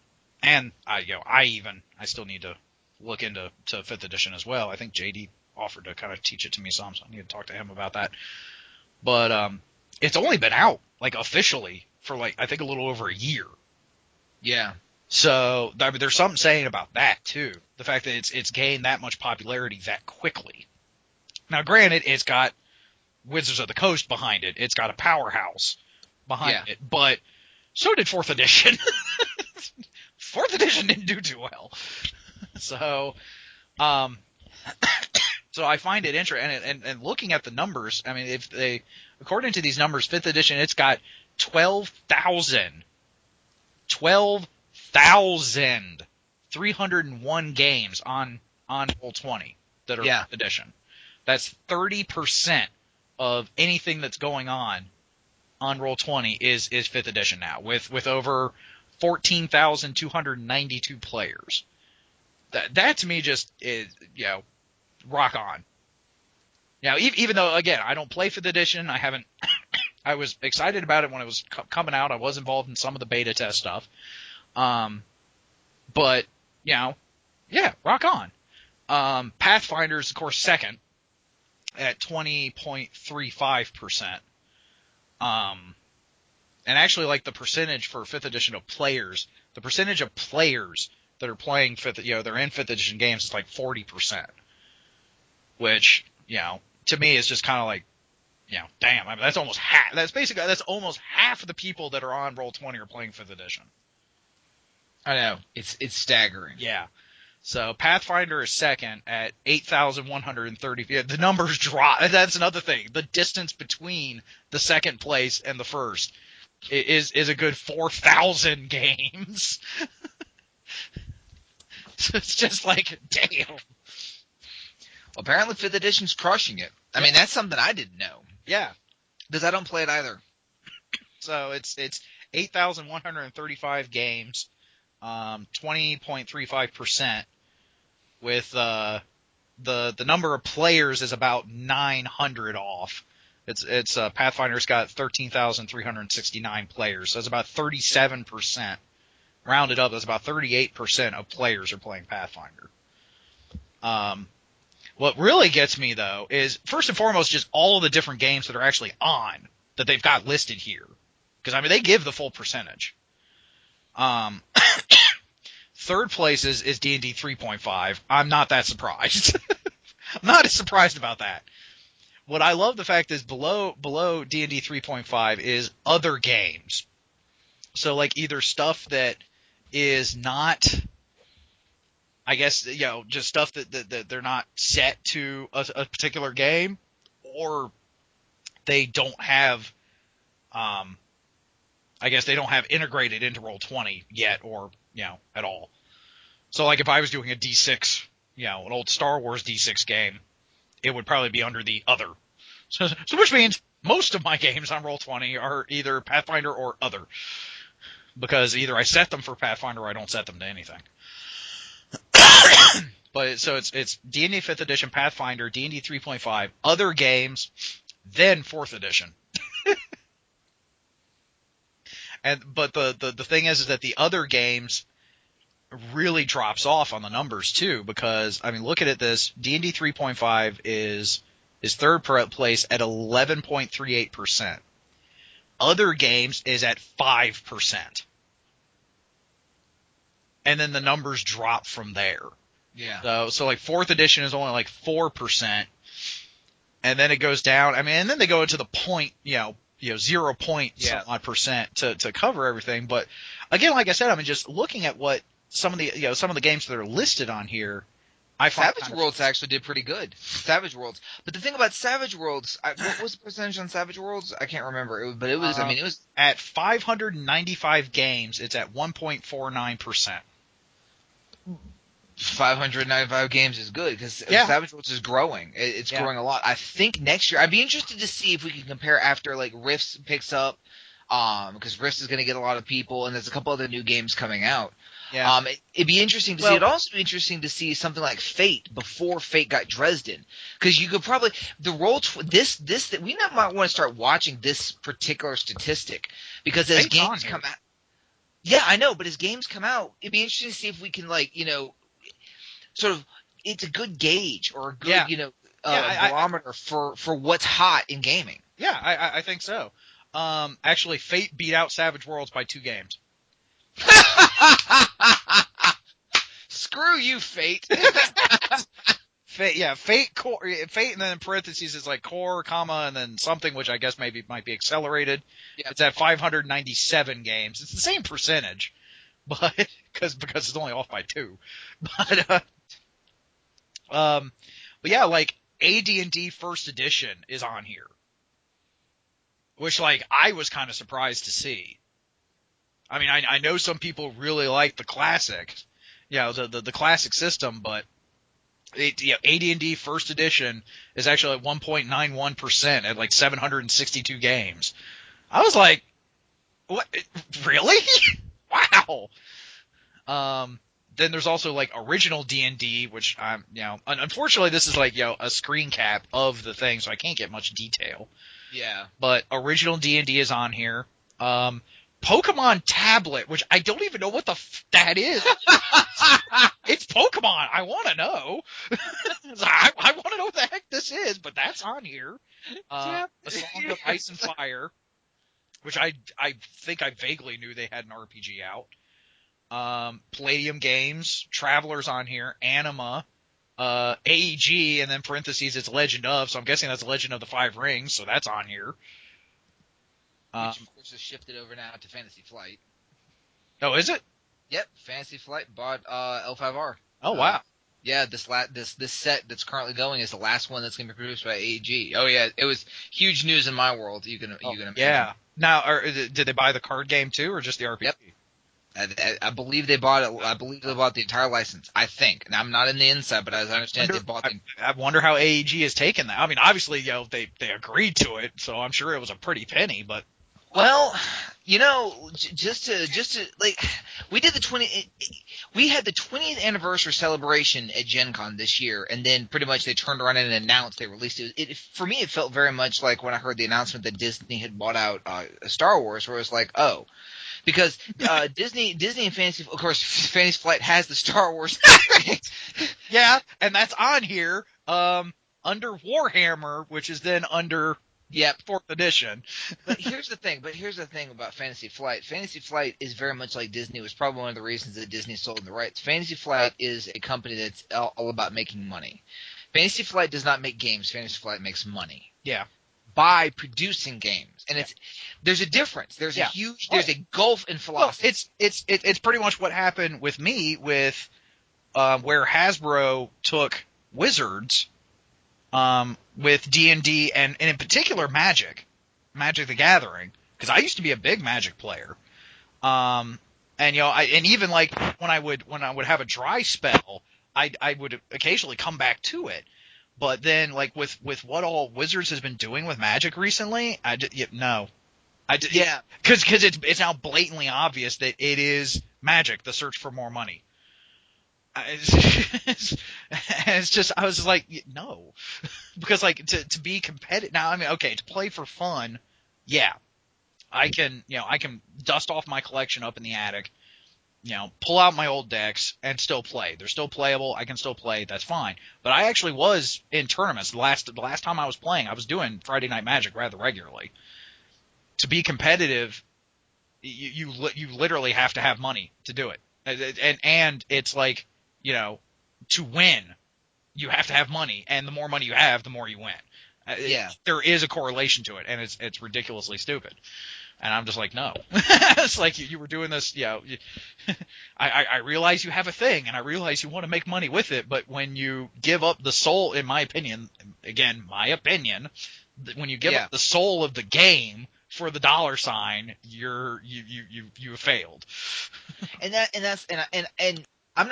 Speaker 1: I still need to look into 5th edition as well. I think JD offered to kind of teach it to me some, so I need to talk to him about that. But it's only been out like officially for I think a little over a year.
Speaker 2: Yeah.
Speaker 1: So there's something saying about that too. The fact that it's gained that much popularity that quickly. Now, granted, it's got Wizards of the Coast behind it. It's got a powerhouse behind it, but so did 4th edition. 4th edition didn't do too well. So, so I find it interesting, and looking at the numbers, I mean, according to these numbers, 5th edition, it's got 12,301 games on Roll20 that are 5th edition. That's 30% of anything that's going on Roll20 is 5th edition now, with over 14,292 players. That to me just is, rock on. Now, even though, again, I don't play 5th edition, I haven't. I was excited about it when it was coming out. I was involved in some of the beta test stuff. But, rock on. Pathfinder's, of course, second at 20.35%. And actually, like, the percentage for 5th edition of players, the percentage of players that are playing they're in 5th edition games is like 40%. Which, to me is just kind of like, damn, I mean, that's almost half. That's almost half of the people that are on Roll20 are playing 5th edition.
Speaker 2: I know. It's staggering.
Speaker 1: Yeah. So Pathfinder is second at 8,130. The numbers drop. That's another thing. The distance between the second place and the first is a good 4,000 games. So it's just like, damn.
Speaker 2: Apparently 5th edition's crushing it. I mean, that's something I didn't know.
Speaker 1: Yeah.
Speaker 2: Because I don't play it either.
Speaker 1: So it's 8,135 games, 20.35%, with the number of players is about 900 off. It's Pathfinder's got 13,369 players, so it's about 37%. Rounded up, that's about 38% of players are playing Pathfinder. What really gets me, though, is, first and foremost, just all of the different games that are actually on that they've got listed here. Because, I mean, they give the full percentage. Third place is D&D 3.5. I'm not that surprised. I'm not as surprised about that. What I love the fact is below D&D 3.5 is other games. So like either stuff that is not, I guess, just stuff that they're not set to a particular game, or they don't have, I guess they don't have integrated into Roll20 yet, or, at all. So like if I was doing a D6, an old Star Wars D6 game, it would probably be under the other. So which means most of my games on Roll20 are either Pathfinder or other. Because either I set them for Pathfinder or I don't set them to anything. But so it's D&D 5th edition, Pathfinder, D&D 3.5, other games, then 4th edition. But the thing is that the other games really drops off on the numbers too, because I mean, looking at this, D&D 3.5 is third place at 11.38%. Other games is at 5%. And then the numbers drop from there.
Speaker 2: Yeah.
Speaker 1: So like 4th edition is only like 4%. And then it goes down. I mean, and then they go into the point, 0 point some odd percent to cover everything. But again, like I said, I mean, just looking at what some of the games that are listed on here, I find
Speaker 2: Savage Worlds actually did pretty good. Savage Worlds, but the thing about Savage Worlds, what was the percentage on Savage Worlds? I can't remember. It was
Speaker 1: at 595 games. It's at 1.49%.
Speaker 2: 595 games is good because Savage Worlds is growing. It's growing a lot. I think next year I'd be interested to see if we can compare after like Rifts picks up, because Rifts is going to get a lot of people, and there's a couple other new games coming out.
Speaker 1: Yeah.
Speaker 2: It'd be interesting to see. It'd also be interesting to see something like Fate before Fate got Dresden, because you could probably we might want to start watching this particular statistic, because as games come out. Yeah, I know, but as games come out, it'd be interesting to see if we can sort of, it's a good gauge or a good barometer for what's hot in gaming.
Speaker 1: Yeah, I think so. Actually, Fate beat out Savage Worlds by 2 games.
Speaker 2: Screw you, Fate.
Speaker 1: Fate, core, Fate, and then in parentheses is like core, comma, and then something which I guess might be accelerated. Yeah. It's at 597 games. It's the same percentage, but because it's only off by 2. But yeah, like AD&D First Edition is on here, which like I was kind of surprised to see. I mean, I know some people really like the classic, the classic system, but AD&D First Edition is actually at 1.91% at like 762 games. I was like, what? Really? Wow. Then there's also like original D&D, which I'm, unfortunately this is like, a screen cap of the thing, so I can't get much detail.
Speaker 2: Yeah.
Speaker 1: But original D&D is on here. Pokemon Tablet, which I don't even know what that is. It's Pokemon. I want to know. I want to know what the heck this is, but that's on here. A Song of Ice and Fire, which I think I vaguely knew they had an RPG out. Palladium Games, Travelers on here, Anima, AEG, and then parentheses it's Legend of, so I'm guessing that's Legend of the Five Rings, so that's on here.
Speaker 2: Which of course has shifted over now to Fantasy Flight.
Speaker 1: Oh, is it?
Speaker 2: Yep, Fantasy Flight bought L5R.
Speaker 1: Oh wow.
Speaker 2: Yeah, this set that's currently going is the last one that's going to be produced by AEG. Oh yeah, it was huge news in my world. You can imagine.
Speaker 1: Yeah. Now, did they buy the card game too, or just the RPG?
Speaker 2: Yep. I believe they bought it. I believe they bought the entire license. I think, and I'm not in the inside, but as I understand, they bought.
Speaker 1: I wonder how AEG has taken that. I mean, obviously, they agreed to it, so I'm sure it was a pretty penny, but.
Speaker 2: Well, just to like, we had the 20th anniversary celebration at Gen Con this year, and then pretty much they turned around and announced they released it. For me, it felt very much like when I heard the announcement that Disney had bought out Star Wars, where it was like, oh. Because Disney and Fantasy, of course, Fantasy Flight has the Star Wars.
Speaker 1: Yeah, and that's on here under Warhammer, which is then under 4th edition.
Speaker 2: But here's the thing about Fantasy Flight. Fantasy Flight is very much like Disney. It was probably one of the reasons that Disney sold the rights. Fantasy Flight is a company that's all about making money. Fantasy Flight does not make games. Fantasy Flight makes money.
Speaker 1: Yeah.
Speaker 2: by producing games, and there's a difference. There's a gulf in philosophy.
Speaker 1: Well, it's pretty much what happened with me with where Hasbro took Wizards with D&D and in particular Magic the Gathering, because I used to be a big Magic player. And even like when I would have a dry spell, I would occasionally come back to it. But then, like with what all Wizards has been doing with Magic recently, because it's now blatantly obvious that it is Magic, the search for more money. It's just, I was just like, no, because like to be competitive now. I mean, okay, to play for fun, yeah, I can dust off my collection up in the attic. Pull out my old decks and still play. They're still playable. I can still play. That's fine. But I actually was in tournaments. The last time I was playing, I was doing Friday Night Magic rather regularly. To be competitive, you literally have to have money to do it. And it's like, to win, you have to have money. And the more money you have, the more you win. There is a correlation to it, and it's ridiculously stupid. And I'm just like, no. It's like you were doing this, I realize you have a thing, and I realize you want to make money with it, but when you give up the soul, in my opinion, when you give up the soul of the game for the dollar sign, you have failed.
Speaker 2: And I'm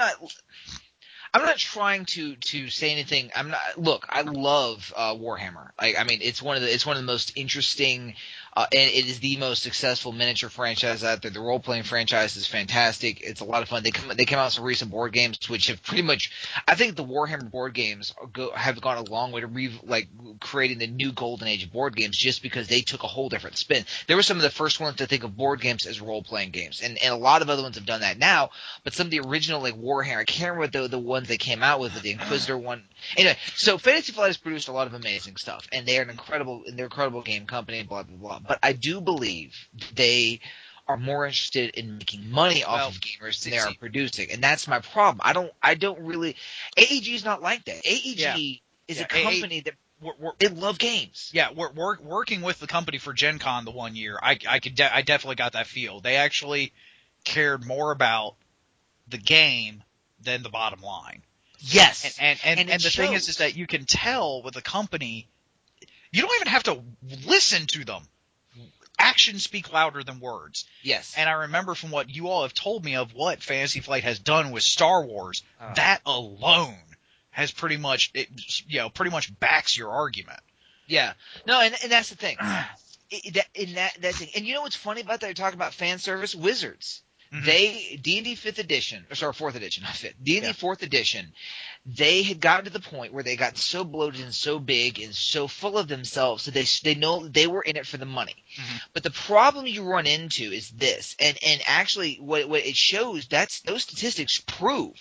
Speaker 2: not trying to say anything. Look, I love Warhammer. It's one of the most interesting, and it is the most successful miniature franchise out there. The role playing franchise is fantastic. It's a lot of fun. They came out with some recent board games, which have pretty much, I think the Warhammer board games have gone a long way to creating the new golden age of board games, just because they took a whole different spin. They were some of the first ones to think of board games as role playing games, and a lot of other ones have done that now. But some of the original like Warhammer, I can't remember the ones they came out with, the Inquisitor one. Anyway, so Fantasy Flight has produced a lot of amazing stuff, and they're an incredible game company, blah blah blah. But I do believe they are more interested in making money off of gamers than they are producing, and that's my problem. I don't really. AEG is not like that. AEG is a company that they love games.
Speaker 1: Yeah, we're working with the company for Gen Con the one year. I definitely got that feel. They actually cared more about the game than the bottom line.
Speaker 2: Yes,
Speaker 1: and the thing is that you can tell with a company, you don't even have to listen to them. Actions speak louder than words.
Speaker 2: Yes.
Speaker 1: And I remember from what you all have told me of what Fantasy Flight has done with Star Wars, that alone has pretty much backs your argument.
Speaker 2: Yeah. No, and that's the thing. That's thing. And you know what's funny about that? They're talking about fan service. Wizards. Mm-hmm. D&D 5th edition, or sorry, 4th edition, not 5th. D&D 4th edition, they had gotten to the point where they got so bloated and so big and so full of themselves that they know they were in it for the money. Mm-hmm. But the problem you run into is this, and actually what it shows, those statistics prove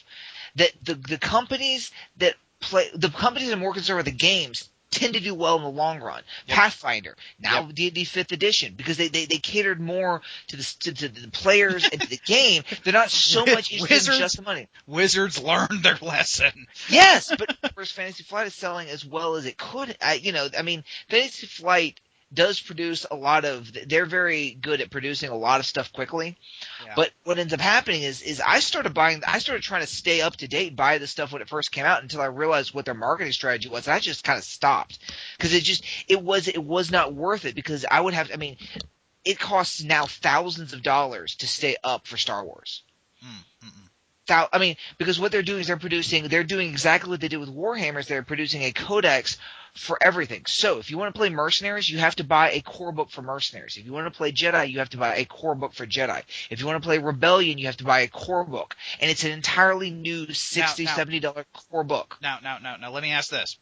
Speaker 2: that the companies that are more concerned with the games tend to do well in the long run. Yep. Pathfinder, now D&D 5th edition, because they catered more to the players and to the game. They're not so much interested in just the money.
Speaker 1: Wizards learned their lesson.
Speaker 2: Yes, but first Fantasy Flight is selling as well as it could. Fantasy Flight does produce a lot of – they're very good at producing a lot of stuff quickly. Yeah. But what ends up happening is I started trying to stay up to date, buy the stuff when it first came out, until I realized what their marketing strategy was. And I just kind of stopped because it was not worth it, because I would have – it costs now thousands of dollars to stay up for Star Wars. Because what they're doing is they're doing exactly what they did with Warhammers. They're producing a codex for everything. So if you want to play Mercenaries, you have to buy a core book for Mercenaries. If you want to play Jedi, you have to buy a core book for Jedi. If you want to play Rebellion, you have to buy a core book. And it's an entirely new $70 core book.
Speaker 1: Now, let me ask this,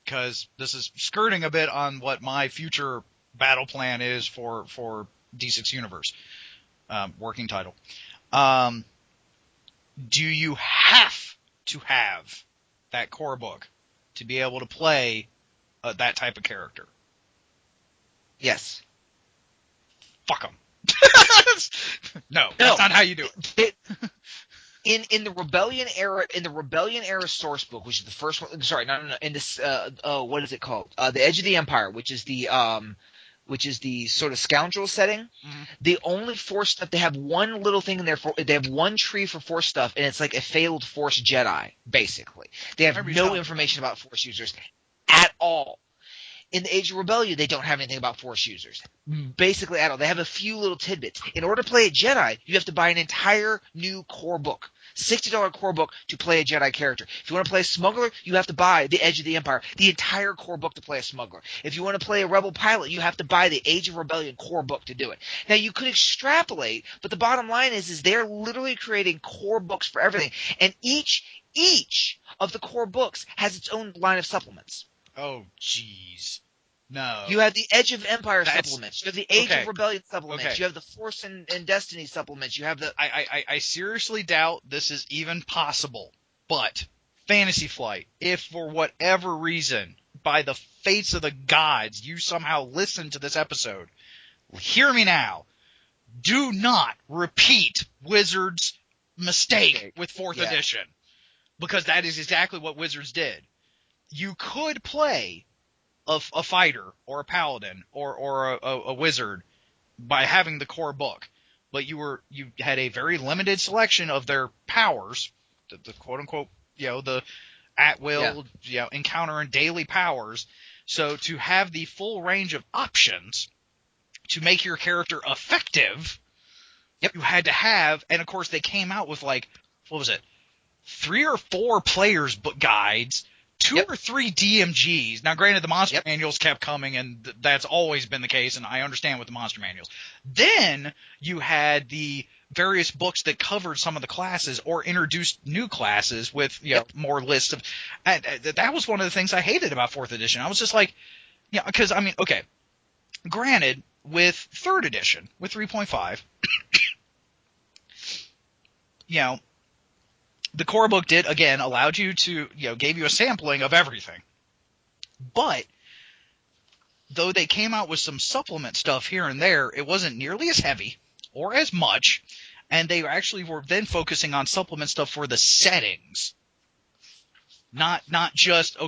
Speaker 1: because this is skirting a bit on what my future battle plan is for D6 Universe, working title. Do you have to have that core book to be able to play that type of character?
Speaker 2: Yes.
Speaker 1: Fuck them. No, that's not how you do it.
Speaker 2: In the Rebellion era source book, which is the first one. Sorry, no. In this, what is it called? The Edge of the Empire, which is the sort of scoundrel setting.
Speaker 1: Mm-hmm.
Speaker 2: The only Force stuff, they have one little thing in there for. They have one tree for Force stuff, and it's like a failed Force Jedi, basically. They have no information about Force users at all. In the Age of Rebellion, they don't have anything about Force users. Basically at all. They have a few little tidbits. In order to play a Jedi, you have to buy an entire new core book. $60 core book to play a Jedi character. If you want to play a smuggler, you have to buy the Edge of the Empire, the entire core book to play a smuggler. If you want to play a rebel pilot, you have to buy the Age of Rebellion core book to do it. Now, you could extrapolate, but the bottom line is they're literally creating core books for everything. And each of the core books has its own line of supplements.
Speaker 1: Oh, jeez. No.
Speaker 2: You have the Edge of Empire supplements. You have the Age of Rebellion supplements.
Speaker 1: Okay.
Speaker 2: You have the Force and Destiny supplements. You have the...
Speaker 1: I seriously doubt this is even possible. But, Fantasy Flight, if for whatever reason, by the fates of the gods, you somehow listen to this episode, hear me now. Do not repeat Wizards' mistake with 4th edition. Because that is exactly what Wizards did. You could play a fighter or a paladin or a wizard by having the core book, but you had a very limited selection of their powers, the quote unquote, the at will, encounter and daily powers. So to have the full range of options to make your character effective, you had to have, and of course they came out with 3 or 4 players book guides, 2 or 3 DMGs. Now, granted, the monster manuals kept coming, and that's always been the case, and I understand with the monster manuals. Then you had the various books that covered some of the classes or introduced new classes with more lists of. And that was one of the things I hated about 4th edition. I was just like, because I mean, okay, granted, with 3rd edition, with 3.5, the core book did, again, allowed you to, gave you a sampling of everything. But, though they came out with some supplement stuff here and there, it wasn't nearly as heavy or as much, and they actually were then focusing on supplement stuff for the settings. Not just,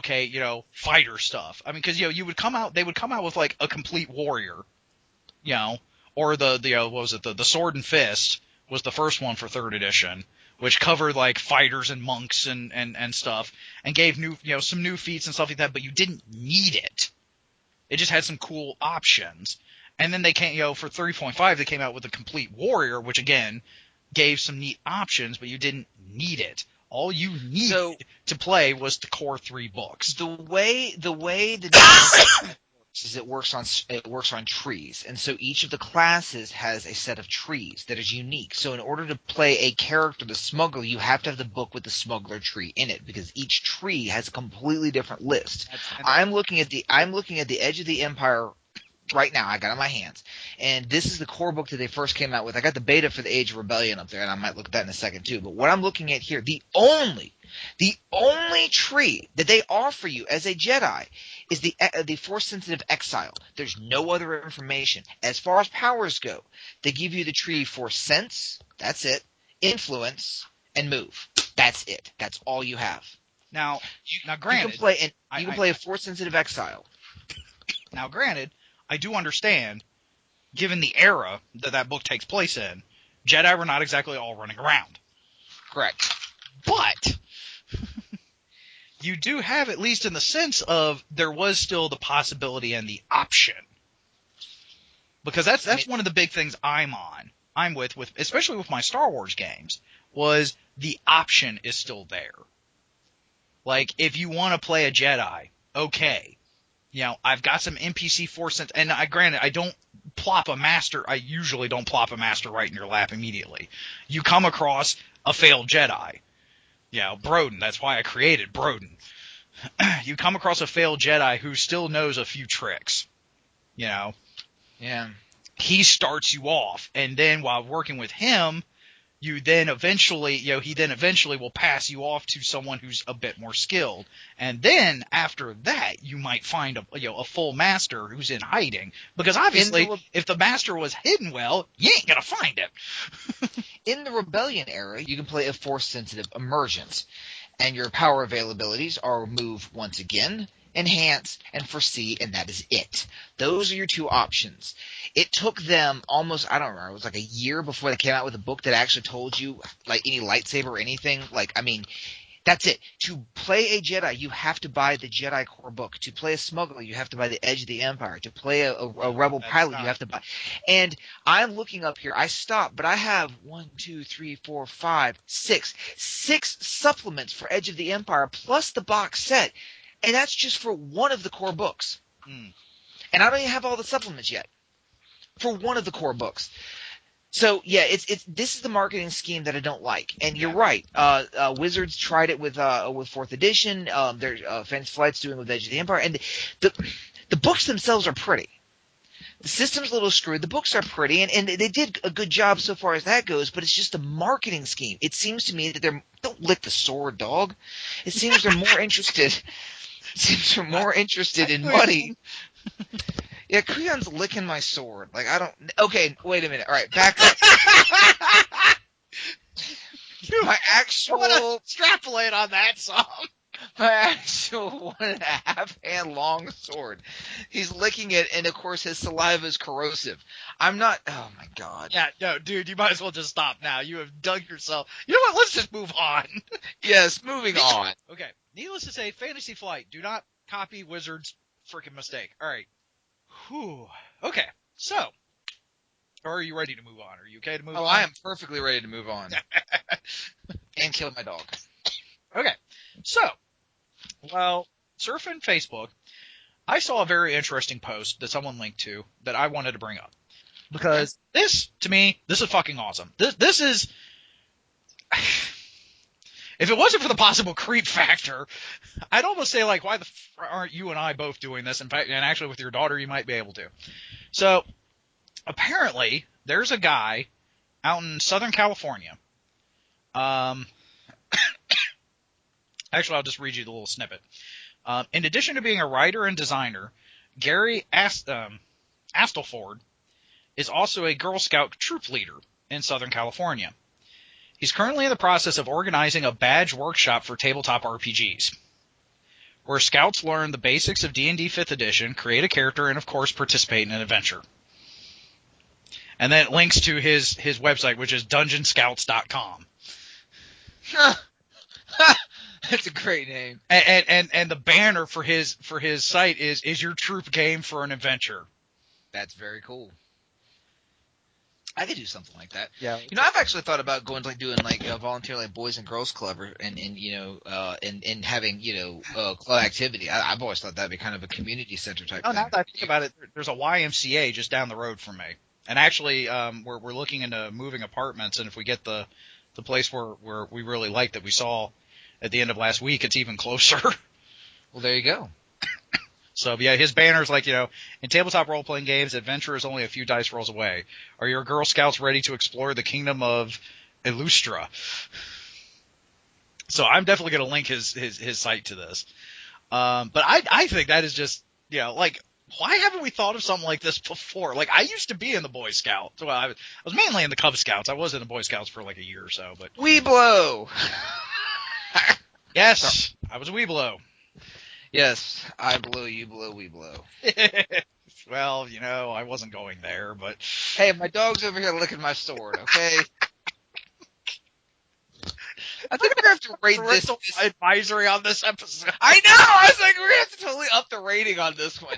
Speaker 1: fighter stuff. I mean, because, they would come out with, a complete warrior, or the Sword and Fist was the first one for 3rd edition, which covered fighters and monks and stuff, and gave new some new feats and stuff like that, but you didn't need it. It just had some cool options. And then they came for 3.5 they came out with a complete warrior, which again gave some neat options, but you didn't need it. All you needed to play was the core 3 books.
Speaker 2: The way the is it works on trees, and so each of the classes has a set of trees that is unique. So in order to play a character, the smuggler, you have to have the book with the smuggler tree in it, because each tree has a completely different list. I'm looking at the Edge of the Empire right now. I got it in my hands, and this is the core book that they first came out with. I got the beta for the Age of Rebellion up there, and I might look at that in a second too. But what I'm looking at here, the only tree that they offer you as a Jedi is the Force-sensitive Exile. There's no other information. As far as powers go, they give you the tree for Sense, that's it, Influence, and Move. That's it. That's all you have.
Speaker 1: Now, granted,
Speaker 2: you can play a Force-sensitive Exile.
Speaker 1: Now, granted, I do understand, given the era that book takes place in, Jedi were not exactly all running around.
Speaker 2: Correct.
Speaker 1: But you do have, at least in the sense of, there was still the possibility and the option. Because that's one of the big things I'm with especially with my Star Wars games, was the option is still there. If you want to play a Jedi, okay. I've got some NPC Force, and granted, I don't plop a master. I usually don't plop a master right in your lap immediately. You come across a failed Jedi. Broden. That's why I created Broden. You come across a failed Jedi who still knows a few tricks. Yeah. He starts you off, and then while working with him, he then eventually will pass you off to someone who's a bit more skilled. And then after that, you might find a full master who's in hiding. Because obviously, if the master was hidden well, you ain't gonna find him.
Speaker 2: In the Rebellion era, you can play a Force-sensitive Emergent, and your power availabilities are Move once again, Enhance, and Foresee, and that is it. Those are your two options. It took them almost, I don't remember, it was like a year before they came out with a book that actually told you, like, any lightsaber or anything. Like, I mean, that's it. To play a Jedi, you have to buy the Jedi Core book. To play a smuggler, you have to buy the Edge of the Empire. To play a rebel pilot, you have to buy. And I'm looking up here. I stopped, but I have 6 supplements for Edge of the Empire plus the box set, and that's just for one of the core books.
Speaker 1: Mm.
Speaker 2: And I don't even have all the supplements yet for one of the core books. So yeah, this is the marketing scheme that I don't like. And you're right. Wizards tried it with 4th edition. Fantasy Flight's doing it with Edge of the Empire, and the books themselves are pretty. The system's a little screwed. The books are pretty, and they did a good job so far as that goes. But it's just a marketing scheme. It seems to me that don't lick the sword, dog. It seems they're more interested. In money. Yeah, Creon's licking my sword. Like, I don't... Okay, wait a minute. All right, back up. My actual...
Speaker 1: Extrapolate on that song.
Speaker 2: My actual 1.5 hand long sword. He's licking it, and of course his saliva is corrosive. I'm not... Oh, my God.
Speaker 1: Yeah, no, dude, you might as well just stop now. You have dug yourself... You know what? Let's just move on.
Speaker 2: Yes, moving on.
Speaker 1: Okay, needless to say, Fantasy Flight. Do not copy Wizards' freaking mistake. All right. Whew. Okay, so, or are you ready to move on? Are you okay to move on?
Speaker 2: Oh, I am perfectly ready to move on. And kill my dog.
Speaker 1: Okay, so, well, surfing Facebook, I saw a very interesting post that someone linked to that I wanted to bring up. Because this, to me, this is fucking awesome. This is... If it wasn't for the possible creep factor, I'd almost say, like, why the aren't you and I both doing this? In fact, and actually with your daughter, you might be able to. So, apparently, there's a guy out in Southern California. Actually, I'll just read you the little snippet. In addition to being a writer and designer, Gary Astleford is also a Girl Scout troop leader in Southern California. He's currently in the process of organizing a badge workshop for tabletop RPGs, where scouts learn the basics of D&D 5th edition, create a character, and of course participate in an adventure. And then it links to his website, which is dungeonscouts.com.
Speaker 2: That's a great name.
Speaker 1: And the banner for his site is your troop game for an adventure.
Speaker 2: That's very cool. I could do something like that.
Speaker 1: Yeah.
Speaker 2: You know, I've actually thought about going to doing a volunteer Boys and Girls Club and having club activity. I've always thought that'd be kind of a community center type thing.
Speaker 1: Now that I think about it, there's a YMCA just down the road from me, and actually we're looking into moving apartments, and if we get the place where we really like that we saw at the end of last week, it's even closer.
Speaker 2: Well, there you go.
Speaker 1: So, yeah, his banner's like, in tabletop role-playing games, adventure is only a few dice rolls away. Are your Girl Scouts ready to explore the kingdom of Illustra? So I'm definitely going to link his site to this. But I think that is just, why haven't we thought of something like this before? Like, I used to be in the Boy Scouts. Well, I was mainly in the Cub Scouts. I was in the Boy Scouts for like a year or so. But
Speaker 2: Weeblo!
Speaker 1: Yes, I was a Weeblo.
Speaker 2: Yes, I blow, you blow, we blow.
Speaker 1: Well, I wasn't going there, but...
Speaker 2: Hey, my dog's over here licking my sword, okay? I think we're going to have to rate this
Speaker 1: advisory on this episode.
Speaker 2: I know! I was like, we're going to have to totally up the rating on this one.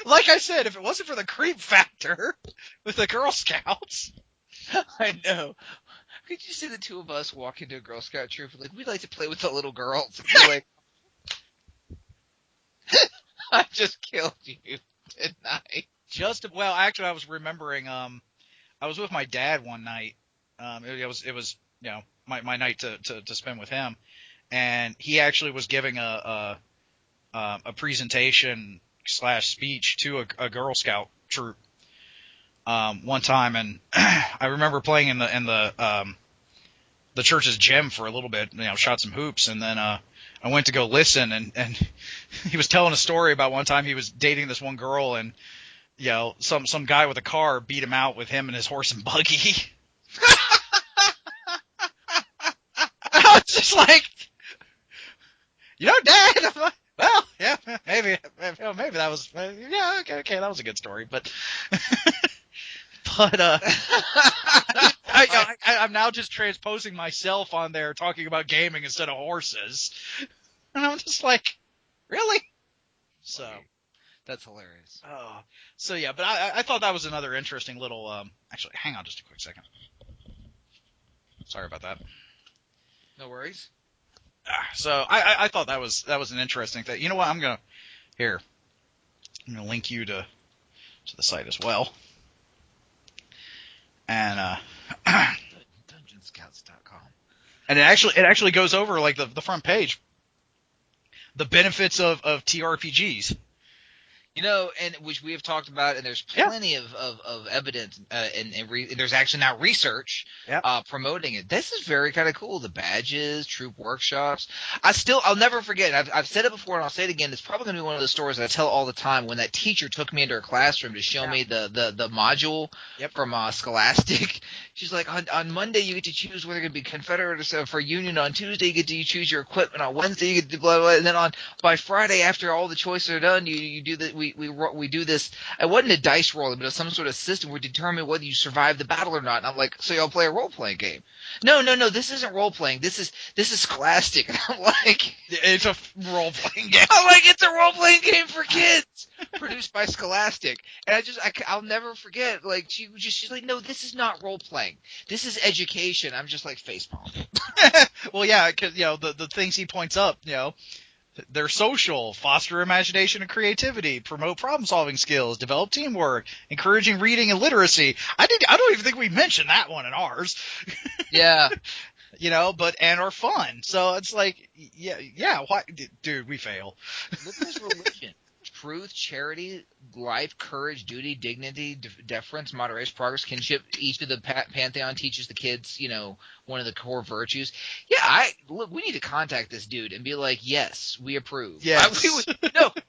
Speaker 1: Like I said, if it wasn't for the creep factor with the Girl Scouts...
Speaker 2: I know. Could you see the two of us walk into a Girl Scout troop and we'd like to play with the little girls? And be like... I just killed you, didn't I?
Speaker 1: Actually, I was remembering. I was with my dad one night. It was my night to spend with him, and he actually was giving a presentation / speech to a Girl Scout troop one time, and I remember playing in the church's gym for a little bit. Shot some hoops, and then I went to go listen, and he was telling a story about one time he was dating this one girl, and some guy with a car beat him out with him and his horse and buggy. just like, Dad. I'm like, well, yeah, maybe that was, yeah, okay, that was a good story, but I'm now just transposing myself on there talking about gaming instead of horses, and I'm just like, really? So.
Speaker 2: That's hilarious.
Speaker 1: Oh, so yeah, but I thought that was another interesting little. Actually, hang on just a quick second. Sorry about that.
Speaker 2: No worries.
Speaker 1: So I thought that was an interesting thing. You know what? I'm gonna link you to the site as well. And
Speaker 2: DungeonScouts.com.
Speaker 1: And it actually goes over like the front page, the benefits of TRPGs.
Speaker 2: And which we have talked about, and there's plenty of evidence, and there's actually now research promoting it. This is very kind of cool. The badges, troop workshops. I'll never forget. I've said it before, and I'll say it again. It's probably going to be one of the stories that I tell all the time. When that teacher took me into her classroom to show me the module from Scholastic. She's like, on Monday you get to choose whether you're going to be Confederate or for Union. On Tuesday you get to choose your equipment. On Wednesday you get to blah blah. And then by Friday, after all the choices are done, you do that. We do this. It wasn't a dice roll, but it was some sort of system where we determine whether you survive the battle or not. And I'm like, so y'all play a role playing game? No. This isn't role playing. This is Scholastic. And I'm like,
Speaker 1: it's a role playing game.
Speaker 2: I'm like, it's a role playing game for kids, produced by Scholastic. And I'll never forget. Like she's like, no, this is not role playing. This is education. I'm just like facepalm.
Speaker 1: Well, yeah, because the things he points up, they're social, foster imagination and creativity, promote problem-solving skills, develop teamwork, encouraging reading and literacy. I don't even think we mentioned that one in ours.
Speaker 2: Yeah.
Speaker 1: And are fun. So it's like, yeah. Why, dude? We fail.
Speaker 2: Liberal's religion. Truth, charity, life, courage, duty, dignity, deference, moderation, progress, kinship. Each of the pantheon teaches the kids, one of the core virtues. Yeah, we need to contact this dude and be like, yes, we approve.
Speaker 1: Yes.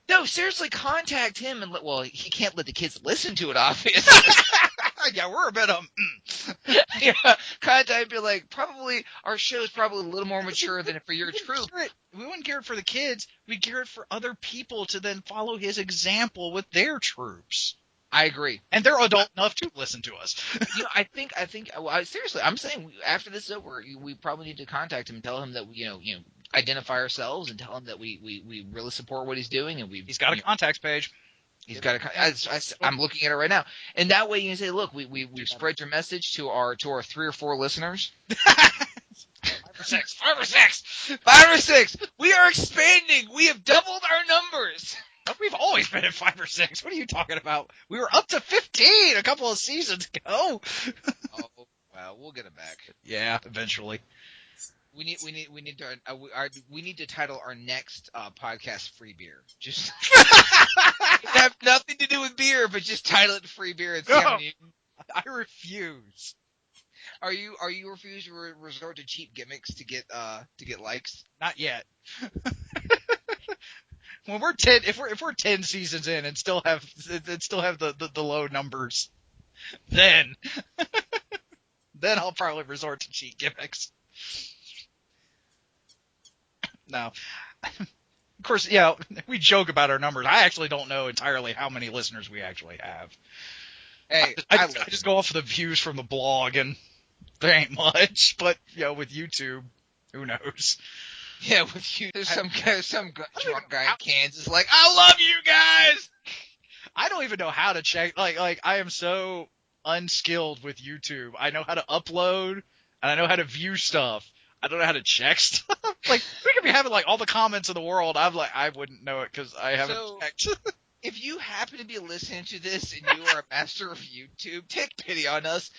Speaker 2: No, seriously, contact him and he can't let the kids listen to it, obviously.
Speaker 1: Yeah, we're a bit
Speaker 2: yeah, contact and be like, probably our show is probably a little more mature than for your troop.
Speaker 1: We wouldn't gear it for the kids. We gear it for other people to then follow his example with their troops.
Speaker 2: I agree,
Speaker 1: and they're adult enough to listen to us.
Speaker 2: I think. Seriously, I'm saying after this is over, we probably need to contact him and tell him that identify ourselves and tell him that we really support what he's doing, and
Speaker 1: he's got a contacts page.
Speaker 2: He's got I'm looking at it right now, and that way you can say, look, we spread your message to our 3 or 4 listeners. 5 or 6. We are expanding. We have doubled our numbers.
Speaker 1: We've always been at 5 or 6. What are you talking about? We were up to 15 a couple of seasons ago.
Speaker 2: Oh, well, we'll get it back.
Speaker 1: Yeah, eventually.
Speaker 2: We need to title our next podcast "Free Beer." Just have nothing to do with beer, but just title it "Free Beer." And
Speaker 1: I refuse.
Speaker 2: Are you refuse to resort to cheap gimmicks to get likes?
Speaker 1: Not yet. When we're 10, if we're 10 seasons in and still have the low numbers, then I'll probably resort to cheap gimmicks. No. Of course, we joke about our numbers. I actually don't know entirely how many listeners we actually have.
Speaker 2: Hey,
Speaker 1: I just go off the views from the blog, and there ain't much. But with YouTube, who knows?
Speaker 2: Yeah, with you, there's some drunk guy in Kansas like, I love you guys.
Speaker 1: I don't even know how to check. Like I am so unskilled with YouTube. I know how to upload, and I know how to view stuff. I don't know how to check stuff. Like, we could be having all the comments in the world. I wouldn't know it because I haven't checked.
Speaker 2: If you happen to be listening to this and you are a master of YouTube, take pity on us.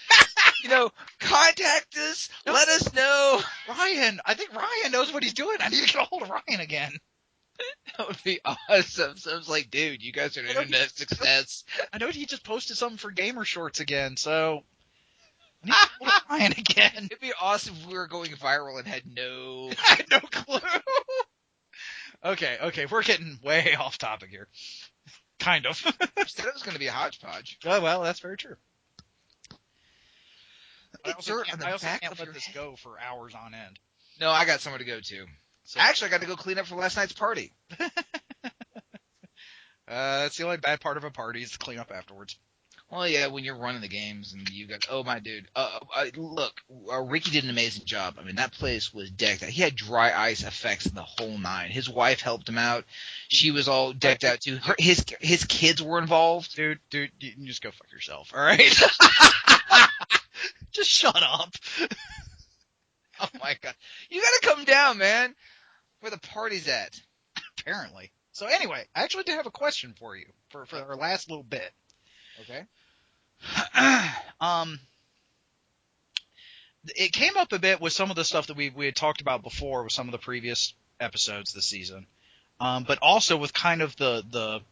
Speaker 2: Contact us. Let us know.
Speaker 1: Ryan, I think Ryan knows what he's doing. I need to get a hold of Ryan again.
Speaker 2: That would be awesome. So I was like, dude, you guys are an internet success.
Speaker 1: I know he just posted something for Gamer Shorts again, so I need to get a hold of Ryan again.
Speaker 2: It'd be awesome if we were going viral and had no
Speaker 1: clue. Okay, we're getting way off topic here. Kind of.
Speaker 2: You said it was going to be a hodgepodge.
Speaker 1: Oh, well, that's very true. I also
Speaker 2: can't let
Speaker 1: this go for hours on end.
Speaker 2: No, I got somewhere to go to.
Speaker 1: So,
Speaker 2: Actually, I got to go clean up for last night's party.
Speaker 1: that's the only bad part of a party is to clean up afterwards.
Speaker 2: Well, yeah, when you're running the games and you got, oh my dude, look, Ricky did an amazing job. I mean, that place was decked out. He had dry ice effects in the whole nine. His wife helped him out. She was all decked out too. His kids were involved.
Speaker 1: Dude, you can just go fuck yourself. All right, just shut up.
Speaker 2: Oh my god, you gotta come down, man. Where the party's at?
Speaker 1: Apparently. So anyway, I actually did have a question for you for our last little bit.
Speaker 2: Okay.
Speaker 1: It came up a bit with some of the stuff that we had talked about before with some of the previous episodes this season, but also with kind of the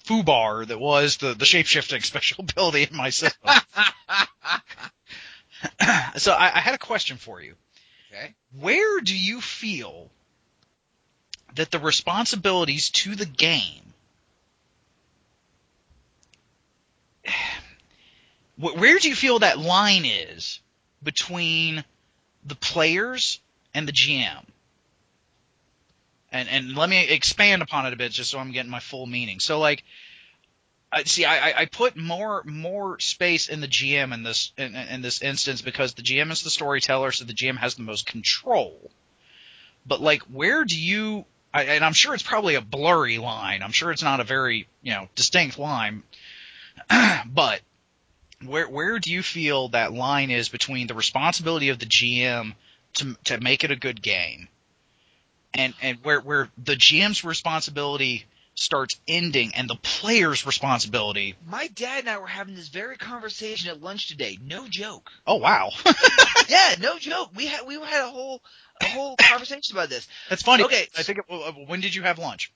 Speaker 1: foobar that was the shape-shifting special ability in my system. So I had a question for you.
Speaker 2: Okay.
Speaker 1: Where do you feel that the responsibilities to the game, where do you feel that line is between the players and the GM? And let me expand upon it a bit just so I'm getting my full meaning. So, like, I put more space in the GM in this instance because the GM is the storyteller, so the GM has the most control. But, like, where do you – and I'm sure it's probably a blurry line. I'm sure it's not a very, distinct line. But – Where do you feel that line is between the responsibility of the GM to make it a good game, and where the GM's responsibility starts ending and the player's responsibility?
Speaker 2: My dad and I were having this very conversation at lunch today. No joke.
Speaker 1: Oh wow!
Speaker 2: Yeah, no joke. We had a whole conversation about this.
Speaker 1: That's funny.
Speaker 2: Okay,
Speaker 1: I think when did you have lunch?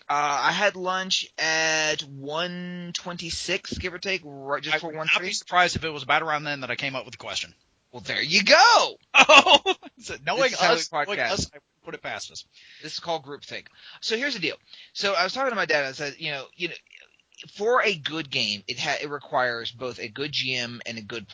Speaker 2: I had lunch at 1:26, give or take, right just for 1:30.
Speaker 1: I'd be surprised if it was about around then that I came up with the question.
Speaker 2: Well, there you go.
Speaker 1: Oh, so knowing
Speaker 2: us,
Speaker 1: I put it past us.
Speaker 2: This is called groupthink. So here's the deal. So I was talking to my dad. I said, for a good game, it requires both a good GM and good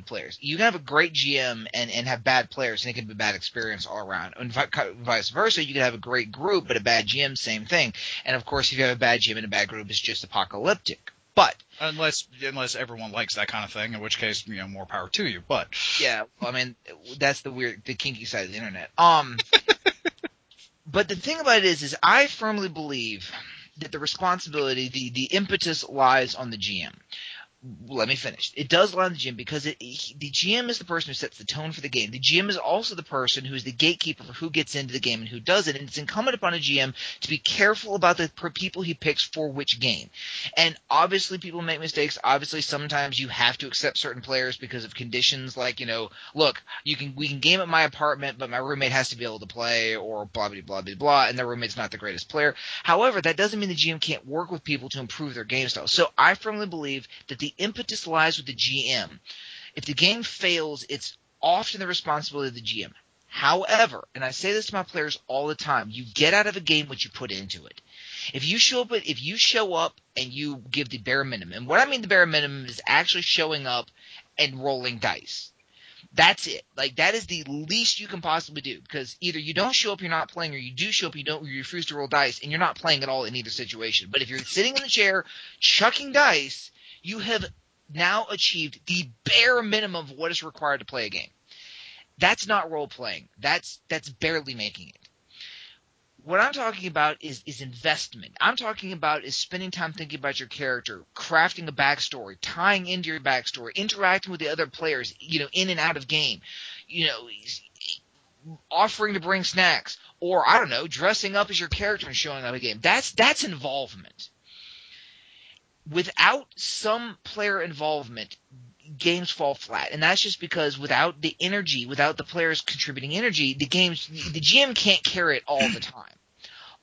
Speaker 2: players. You can have a great GM and have bad players, and it can be a bad experience all around. And vice versa, you can have a great group but a bad GM, same thing. And of course, if you have a bad GM and a bad group, it's just apocalyptic. But
Speaker 1: unless everyone likes that kind of thing, in which case, more power to you. But
Speaker 2: yeah, I mean, that's the kinky side of the internet. But the thing about it is I firmly believe that the responsibility, the impetus lies on the GM. Let me finish. It does lie on the GM because the GM is the person who sets the tone for the game. The GM is also the person who is the gatekeeper for who gets into the game and who doesn't. And it's incumbent upon a GM to be careful about the people he picks for which game. And obviously people make mistakes. Obviously sometimes you have to accept certain players because of conditions like, look, we can game at my apartment, but my roommate has to be able to play or blah, blah, blah, blah, blah, and their roommate's not the greatest player. However, that doesn't mean the GM can't work with people to improve their game style. So I firmly believe that the impetus lies with the GM. If the game fails, it's often the responsibility of the GM. However, and I say this to my players all the time, you get out of a game what you put into it. If you show up and you give the bare minimum, and what I mean the bare minimum is actually showing up and rolling dice. That's it. Like, that is the least you can possibly do, because either you don't show up, you're not playing, or you do show up, you refuse to roll dice, and you're not playing at all in either situation. But if you're sitting in the chair chucking dice, you have now achieved the bare minimum of what is required to play a game. That's not role playing. That's barely making it. What I'm talking about is investment. I'm talking about is spending time thinking about your character, crafting a backstory, tying into your backstory, interacting with the other players, in and out of game, offering to bring snacks, or I don't know, dressing up as your character and showing up a game. That's involvement. Without some player involvement, games fall flat, and that's just because without the energy, without the players contributing energy, the GM can't carry it all the time.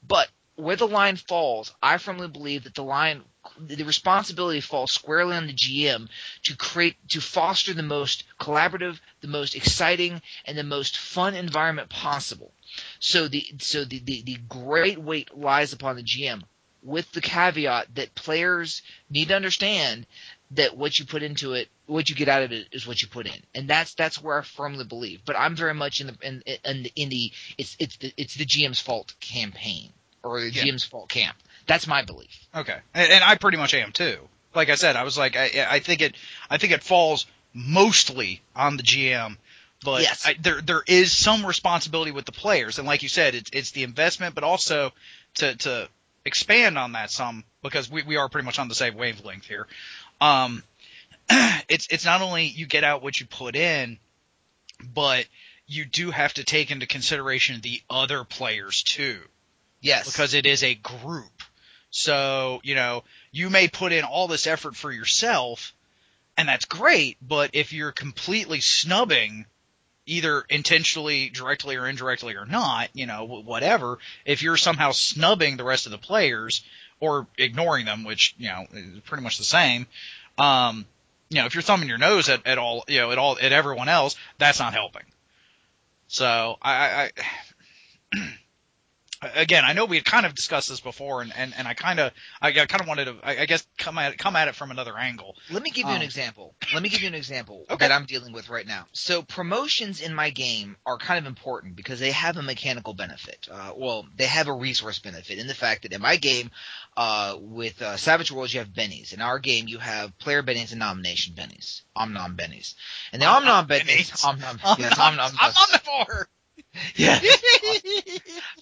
Speaker 2: But where the line falls, I firmly believe that the responsibility falls squarely on the GM to foster the most collaborative, the most exciting, and the most fun environment possible. So the great weight lies upon the GM, with the caveat that players need to understand that what you put into it, what you get out of it is what you put in, and that's where I firmly believe. But I'm very much in the it's the GM's fault campaign or the GM's fault camp. That's my belief.
Speaker 1: Okay, and I pretty much am too. Like I said, I was like, I think it falls mostly on the GM, but
Speaker 2: Yes.
Speaker 1: there is some responsibility with the players, and like you said, it's the investment, but also to expand on that some, because we are pretty much on the same wavelength here. It's not only you get out what you put in, but you do have to take into consideration the other players too.
Speaker 2: Yes.
Speaker 1: Because it is a group. So, you may put in all this effort for yourself, and that's great, but if you're completely snubbing, either intentionally, directly or indirectly or not, whatever, if you're somehow snubbing the rest of the players or ignoring them, which, is pretty much the same, if you're thumbing your nose at everyone else, that's not helping. So again, I know we had kind of discussed this before, and I kind of wanted to, I guess, come at it from another angle.
Speaker 2: Let me give you an example.
Speaker 1: Okay.
Speaker 2: That I'm dealing with right now. So promotions in my game are kind of important because they have a mechanical benefit. They have a resource benefit in the fact that in my game, with Savage Worlds, you have bennies. In our game, you have player bennies and nomination bennies. Omnom bennies. And the Omnom bennies.
Speaker 1: Omnivore.
Speaker 2: Yeah.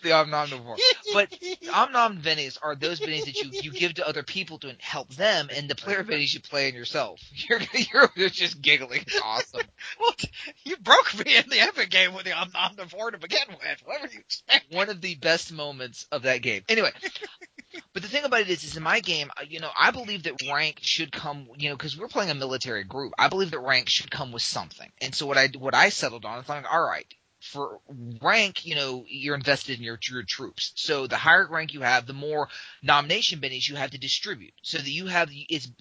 Speaker 2: The omnivore. But omnom bennies are those bennies that you give to other people to help them, and the player bennies you play in yourself. You're just giggling. It's awesome.
Speaker 1: Well, you broke me in the Epic game with the omnivore to begin with. What were you expecting?
Speaker 2: One of the best moments of that game. Anyway, but the thing about it is in my game, I believe that rank should come, because we're playing a military group. I believe that rank should come with something. And so what I settled on is like, all right, for rank, you're invested in your troops. So the higher rank you have, the more nomination bennies you have to distribute. So that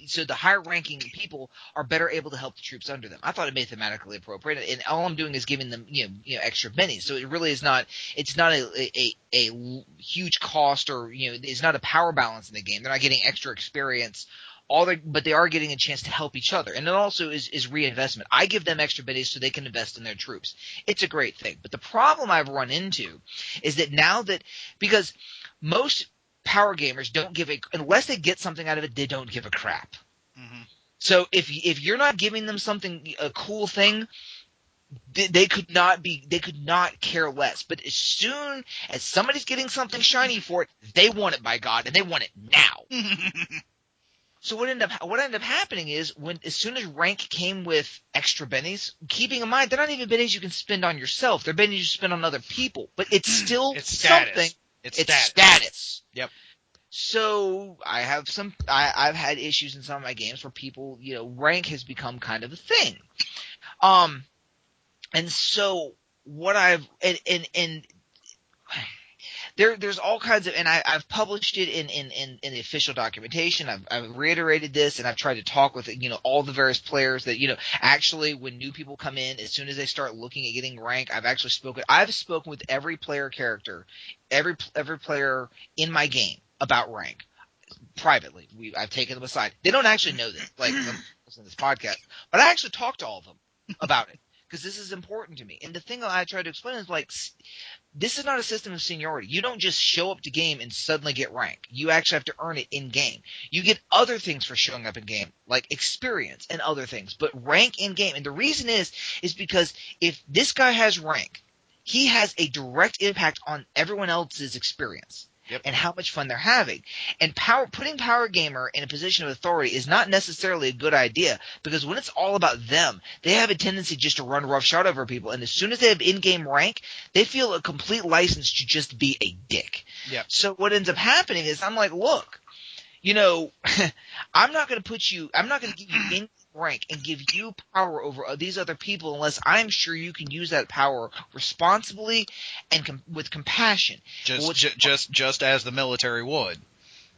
Speaker 2: so the higher ranking people are better able to help the troops under them. I thought it mathematically appropriate, and all I'm doing is giving them, extra bennies. So it really is not. It's not a huge cost, or it's not a power balance in the game. They're not getting extra experience. But they are getting a chance to help each other. And it also is reinvestment. I give them extra bennies so they can invest in their troops. It's a great thing. But the problem I've run into is that because most power gamers don't unless they get something out of it, they don't give a crap.
Speaker 1: Mm-hmm.
Speaker 2: So if you're not giving them a cool thing, they could not care less. But as soon as somebody's getting something shiny for it, they want it, by God, and they want it now. So what ended up happening is as soon as rank came with extra bennies, keeping in mind they're not even bennies you can spend on yourself, they're bennies you spend on other people, but it's still something. It's status.
Speaker 1: Yep.
Speaker 2: So I've had issues in some of my games where people, rank has become kind of a thing. And so what there's all kinds of, and I've published it in the official documentation. I've reiterated this, and I've tried to talk with all the various players that actually when new people come in, as soon as they start looking at getting rank, I've spoken with every player character, every player in my game about rank privately. I've taken them aside. They don't actually know this, like listen to this podcast, but I actually talked to all of them about it because this is important to me. And the thing that I try to explain is this is not a system of seniority. You don't just show up to game and suddenly get rank. You actually have to earn it in game. You get other things for showing up in game, like experience and other things, but rank in game. And the reason is because if this guy has rank, he has a direct impact on everyone else's experience.
Speaker 1: Yep.
Speaker 2: And how much fun they're having. And putting Power Gamer in a position of authority is not necessarily a good idea, because when it's all about them, they have a tendency just to run roughshod over people. And as soon as they have in-game rank, they feel a complete license to just be a dick.
Speaker 1: Yep.
Speaker 2: So what ends up happening is I'm like, look, I'm not going to give you in rank and give you power over these other people unless I'm sure you can use that power responsibly and with compassion.
Speaker 1: Just as the military would.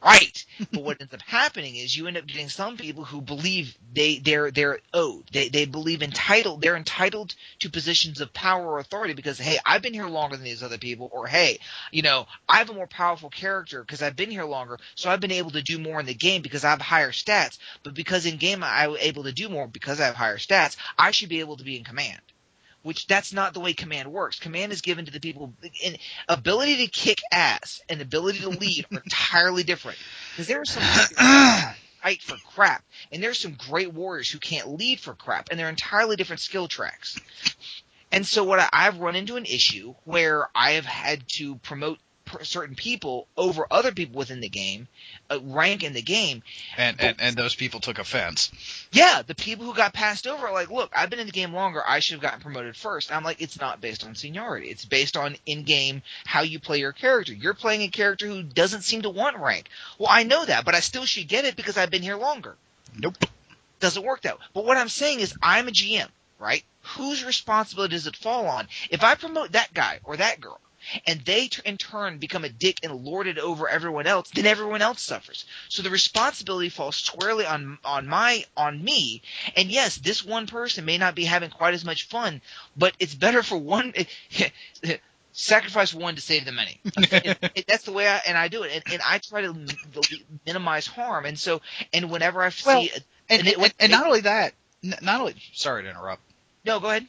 Speaker 2: Right. But what ends up happening is you end up getting some people who believe they're owed. They believe entitled. They're entitled to positions of power or authority because, hey, I've been here longer than these other people, or hey, I have a more powerful character because I've been here longer, so I've been able to do more in the game because I have higher stats. But because in game I was able to do more because I have higher stats, I should be able to be in command. Which that's not the way command works. Command is given to the people. And ability to kick ass and ability to lead are entirely different. Because there are some fight for crap, and there's some great warriors who can't lead for crap, and they're entirely different skill tracks. And so I've run into an issue where I have had to promote certain people over other people within the game, rank in the game.
Speaker 1: And those people took offense.
Speaker 2: Yeah, the people who got passed over are like, look, I've been in the game longer. I should have gotten promoted first. And I'm like, it's not based on seniority. It's based on in-game how you play your character. You're playing a character who doesn't seem to want rank. Well, I know that, but I still should get it because I've been here longer.
Speaker 1: Nope.
Speaker 2: Doesn't work that way. But what I'm saying is I'm a GM, right? Whose responsibility does it fall on? If I promote that guy or that girl, and they in turn become a dick and lord it over everyone else, then everyone else suffers. So the responsibility falls squarely on me. And yes, this one person may not be having quite as much fun, but it's better for one sacrifice one to save the many. That's the way I do it, and I try to minimize harm. And so, and whenever I see,
Speaker 1: not only that, sorry to interrupt.
Speaker 2: No, go ahead.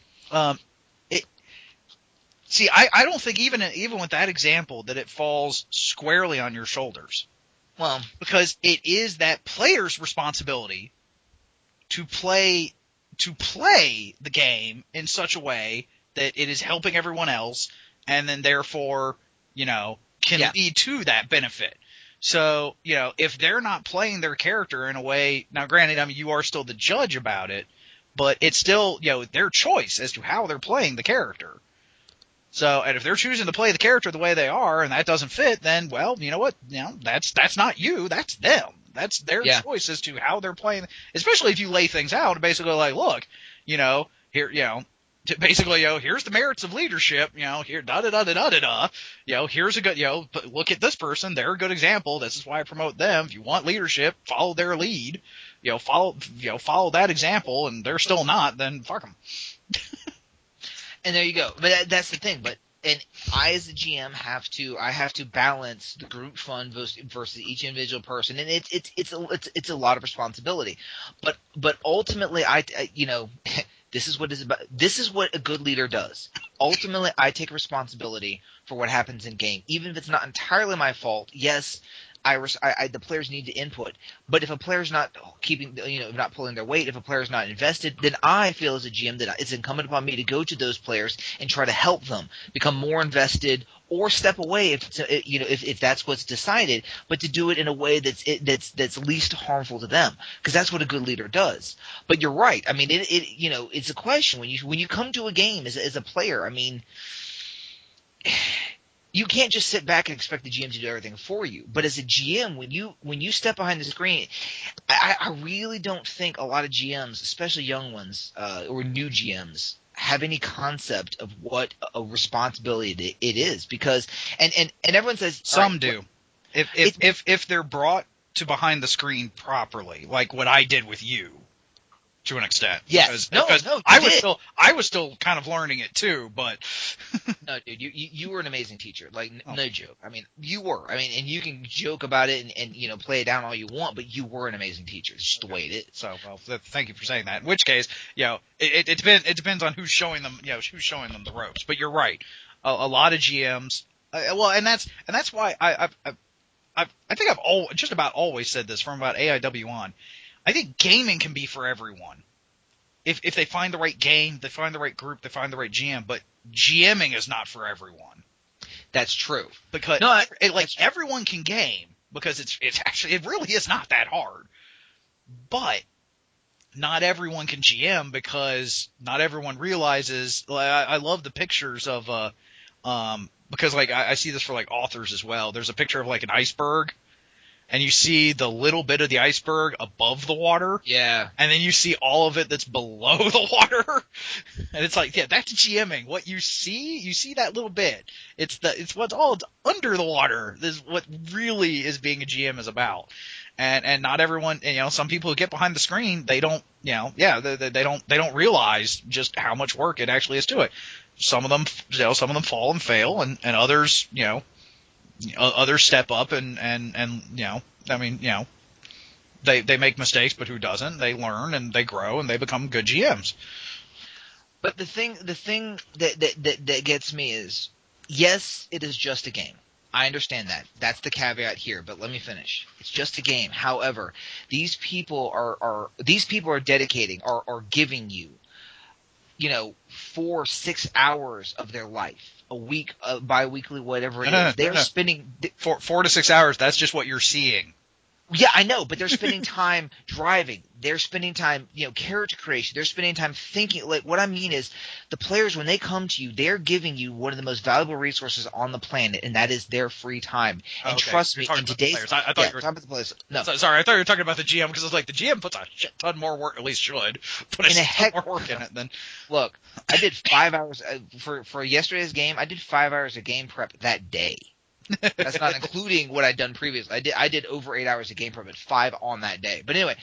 Speaker 1: See, I don't think even with that example that it falls squarely on your shoulders.
Speaker 2: Well,
Speaker 1: because it is that player's responsibility to play the game in such a way that it is helping everyone else, and then therefore, can lead to that benefit. So, if they're not playing their character in a way, now granted, I mean, you are still the judge about it, but it's still, their choice as to how they're playing the character. So, and if they're choosing to play the character the way they are, and that doesn't fit, then, well, you know what? That's not you. That's them. That's their choice as to how they're playing. Especially if you lay things out, basically like, look, here, basically, here's the merits of leadership. Here, da. Here's a good, look at this person. They're a good example. This is why I promote them. If you want leadership, follow their lead. Follow that example, and they're still not. Then fuck them.
Speaker 2: And there you go. But that's the thing. And I, as a GM, have to balance the group fun versus each individual person, and it's a lot of responsibility. But ultimately, this is what a good leader does. Ultimately, I take responsibility for what happens in game, even if it's not entirely my fault. Yes. The players need to input, but if a player's not not pulling their weight, if a player's not invested, then I feel as a GM that it's incumbent upon me to go to those players and try to help them become more invested, or step away if that's what's decided, but to do it in a way that's least harmful to them, because that's what a good leader does. But you're right. I mean, it's a question when you come to a game as a player. I mean, you can't just sit back and expect the GM to do everything for you. But as a GM, when you step behind the screen, I really don't think a lot of GMs, especially young ones or new GMs, have any concept of what a responsibility it is. Because and everyone says
Speaker 1: some do. If they're brought to behind the screen properly, like what I did with you. To an extent,
Speaker 2: yes.
Speaker 1: Because I was still kind of learning it too, but
Speaker 2: no, dude, you were an amazing teacher. Like, no joke. I mean, you were. I mean, and you can joke about it and play it down all you want, but you were an amazing teacher. It's just the way it is.
Speaker 1: So, well, thank you for saying that. In which case, it depends on who's showing them, who's showing them the ropes. But you're right. A lot of GMs, and that's why I think I've just about always said this from about AIW on. I think gaming can be for everyone. If they find the right game, they find the right group, they find the right GM, but GMing is not for everyone.
Speaker 2: That's true.
Speaker 1: Because everyone can game, because it really is not that hard. But not everyone can GM, because not everyone realizes. I love the pictures of because I see this for authors as well. There's a picture of an iceberg. and you see the little bit of the iceberg above the water.
Speaker 2: Yeah.
Speaker 1: And then you see all of it that's below the water. And it's like, yeah, that's GMing. What you see that little bit. It's what's all under the water. This is what really is being a GM is about. And not everyone, some people who get behind the screen, they don't, they don't realize just how much work it actually is to it. Some of them fall and fail, and others, others step up and they make mistakes, but who doesn't? They learn and they grow and they become good GMs.
Speaker 2: But the thing that gets me is, yes, it is just a game. I understand that. That's the caveat here, but let me finish. It's just a game. However, these people are dedicating, are giving you, 4-6 hours of their life, a week, bi-weekly, whatever it is. They're spending
Speaker 1: 4 to 6 hours. That's just what you're seeing.
Speaker 2: Yeah, I know, but they're spending time driving. They're spending time, character creation. They're spending time thinking. Like, what I mean is, the players, when they come to you, they're giving you one of the most valuable resources on the planet, and that is their free time. And trust me, in today's
Speaker 1: I thought you were
Speaker 2: talking about the players. No,
Speaker 1: sorry, I thought you were talking about the GM, because it's like the GM puts a shit ton more work, at least should put a shit ton more work in it than.
Speaker 2: Look, I did 5 hours for yesterday's game. I did 5 hours of game prep that day. That's not including what I'd done previously. I did over 8 hours of game prep at 5 on that day. But anyway,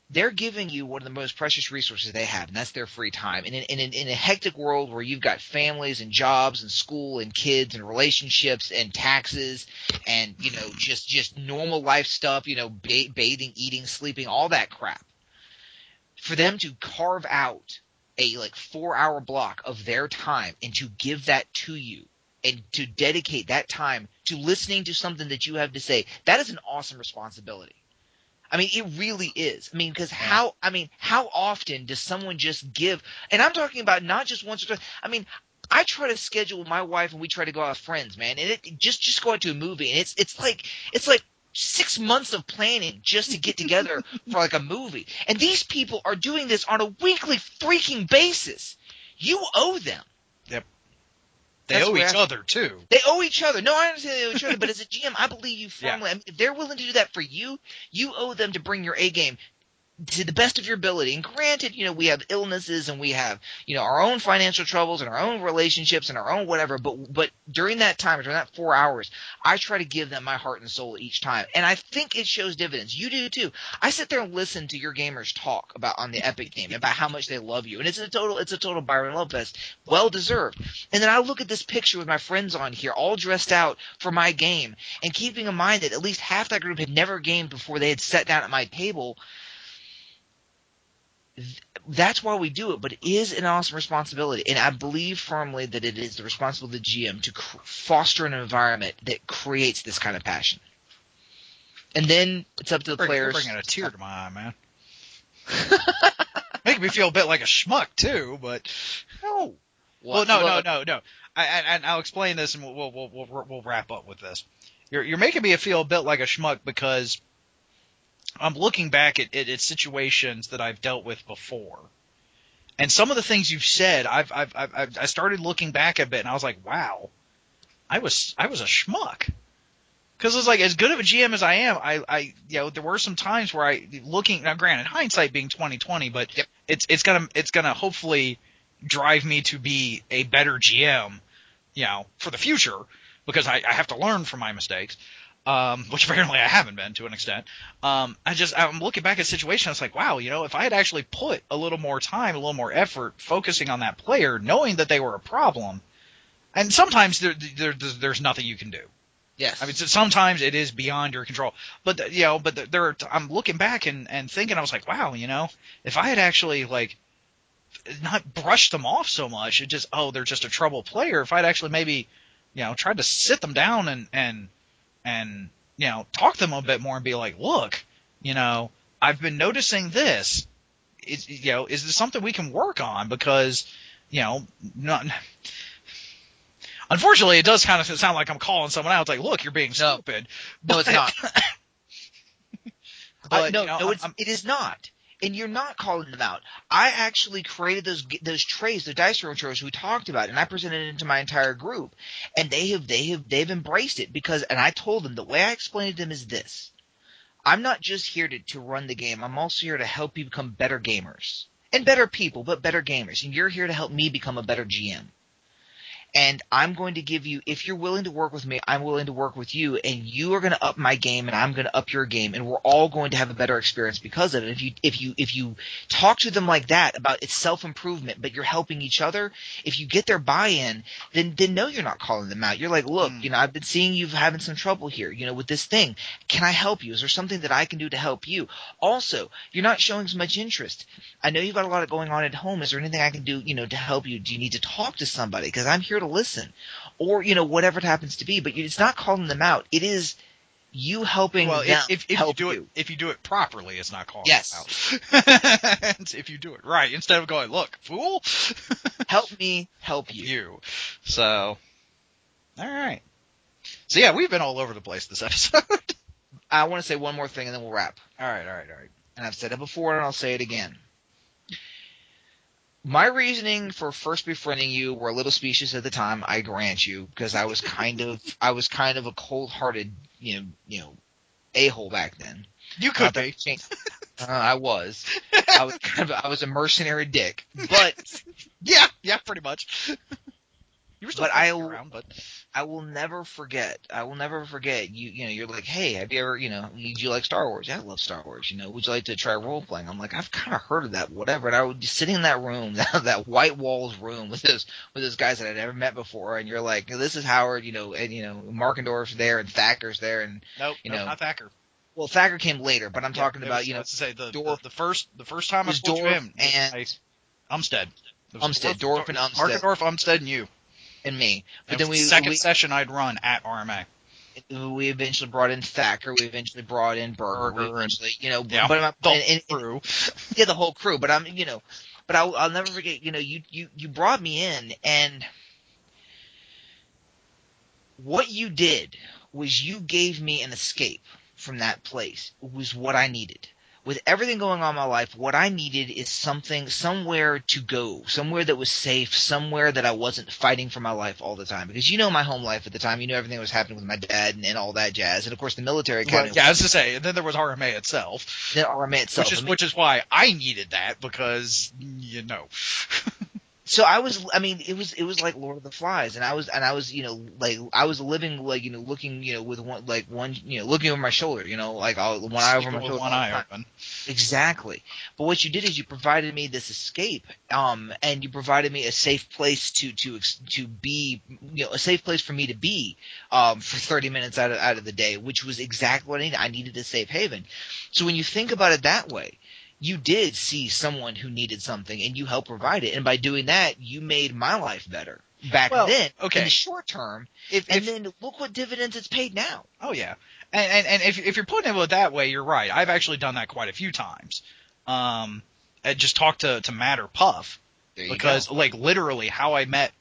Speaker 2: they're giving you one of the most precious resources they have, and that's their free time. And in a hectic world where you've got families and jobs and school and kids and relationships and taxes and just normal life stuff, bathing, eating, sleeping, all that crap, for them to carve out a 4-hour block of their time and to give that to you, and to dedicate that time to listening to something that you have to say, that is an awesome responsibility. I mean, it really is. I mean, because how often does someone just give? And I'm talking about not just once or twice. I mean, I try to schedule with my wife, and we try to go out with friends, man, and it just go out to a movie, and it's like 6 months of planning just to get together for a movie. And these people are doing this on a weekly freaking basis. You owe them.
Speaker 1: Yep. They owe each other, too.
Speaker 2: They owe each other. No, I understand they owe each other, but as a GM, I believe you firmly.
Speaker 1: Yeah.
Speaker 2: I mean, if they're willing to do that for you, you owe them to bring your A game to the best of your ability. And granted, we have illnesses and we have, our own financial troubles and our own relationships and our own whatever. But during that time, during that 4 hours, I try to give them my heart and soul each time. And I think it shows dividends. You do too. I sit there and listen to your gamers talk about on the Epic game about how much they love you. And it's a total Byron Love fest. Well deserved. And then I look at this picture with my friends on here, all dressed out for my game, and keeping in mind that at least half that group had never gamed before they had sat down at my table. That's why we do it, but it is an awesome responsibility, and I believe firmly that it is the responsibility of the GM to foster an environment that creates this kind of passion. And then it's up to the players.
Speaker 1: You're bringing a tear to my eye, man. Making me feel a bit like a schmuck too, but
Speaker 2: no.
Speaker 1: Well, no. And I'll explain this, and we'll wrap up with this. You're making me feel a bit like a schmuck because I'm looking back at situations that I've dealt with before, and some of the things you've said, I started looking back a bit, and I was like, wow, I was a schmuck, because it's like, as good of a GM as I am, there were some times where now granted, hindsight being 20/20, but
Speaker 2: yep.
Speaker 1: it's gonna hopefully drive me to be a better GM, for the future, because I have to learn from my mistakes. Which apparently I haven't been to an extent. I'm looking back at situations. I was like, wow, if I had actually put a little more time, a little more effort focusing on that player, knowing that they were a problem, and sometimes there's nothing you can do.
Speaker 2: Yes.
Speaker 1: I mean, sometimes it is beyond your control. But I'm looking back and thinking, I was like, wow, if I had actually not brushed them off so much, they're just a trouble player. If I'd actually maybe, tried to sit them down and talk to them a bit more and be like, look, I've been noticing this. Is this something we can work on? Because, unfortunately, it does kind of sound like I'm calling someone out. It's like, look, you're being stupid.
Speaker 2: No, it's not.
Speaker 1: But,
Speaker 2: it is not. And you're not calling them out. I actually created those trays, the dice roll trays we talked about, and I presented it to my entire group, and they've embraced it because. And I told them the way I explained it to them is this: I'm not just here to run the game. I'm also here to help you become better gamers and better people, but better gamers. And you're here to help me become a better GM. And I'm going to give you, if you're willing to work with me, I'm willing to work with you, and you are going to up my game, and I'm going to up your game, and we're all going to have a better experience because of it. If you talk to them like that about it's self-improvement, but you're helping each other, if you get their buy-in, then no, you're not calling them out. You're like, look, I've been seeing you having some trouble here, with this thing. Can I help you? Is there something that I can do to help you? Also, you're not showing as much interest. I know you've got a lot going on at home. Is there anything I can do, to help you? Do you need to talk to somebody? Because I'm here to listen, or whatever it happens to be. But it's not calling them out. It is you helping them
Speaker 1: if
Speaker 2: help
Speaker 1: you do it, if you do it properly, it's not calling
Speaker 2: yes.
Speaker 1: them out. And if you do it right, instead of going, look, fool,
Speaker 2: help me help you.
Speaker 1: So, all right. So yeah, we've been all over the place this episode.
Speaker 2: I want to say one more thing, and then we'll wrap.
Speaker 1: All right.
Speaker 2: And I've said it before, and I'll say it again. My reasoning for first befriending you were a little specious at the time, I grant you, because I was kind of a cold-hearted, a-hole back then.
Speaker 1: You could be.
Speaker 2: I was. I was a mercenary dick, but
Speaker 1: yeah, pretty much. You were still around, but
Speaker 2: I will never forget. You. You're like, hey, have you ever, do you like Star Wars? Yeah, I love Star Wars. Would you like to try role playing? I'm like, I've kind of heard of that, whatever. And I would just sitting in that room, that white walls room with those guys that I'd never met before, and you're like, this is Howard, and Markendorf's there, and Thacker's there, and
Speaker 1: nope, not Thacker.
Speaker 2: Well, Thacker came later, but I'm talking about,
Speaker 1: let's say the first time I spoke to him,
Speaker 2: and
Speaker 1: Umstead,
Speaker 2: Dorf and Umstead,
Speaker 1: Markendorf, Umstead, and you.
Speaker 2: And me. But
Speaker 1: then second session I'd run at RMA.
Speaker 2: We eventually brought in Thacker. We eventually brought in Berger.
Speaker 1: The
Speaker 2: whole crew. But I'll never forget. You brought me in, and what you did was you gave me an escape from that place. It was what I needed. With everything going on in my life, what I needed is somewhere to go, somewhere that was safe, somewhere that I wasn't fighting for my life all the time. Because my home life at the time, everything that was happening with my dad and all that jazz. And, of course, the military academy.
Speaker 1: Yeah, I was to say, and then there was RMA itself. Which is why I needed that, because,
Speaker 2: So it was like Lord of the Flies, and I was I was living looking with looking over my shoulder, one eye over my shoulder,
Speaker 1: one eye open.
Speaker 2: Exactly. But what you did is you provided me this escape, and you provided me a safe place to be, a safe place for me to be, for 30 minutes out of the day, which was exactly what I needed. I needed a safe haven. So when you think about it that way, you did see someone who needed something, and you helped provide it. And by doing that, you made my life better back then in the short term. Then look what dividends it's paid now.
Speaker 1: Oh, yeah. And if you're putting it that way, you're right. I've actually done that quite a few times. I just talked to Matt or Puff. Because, literally how I met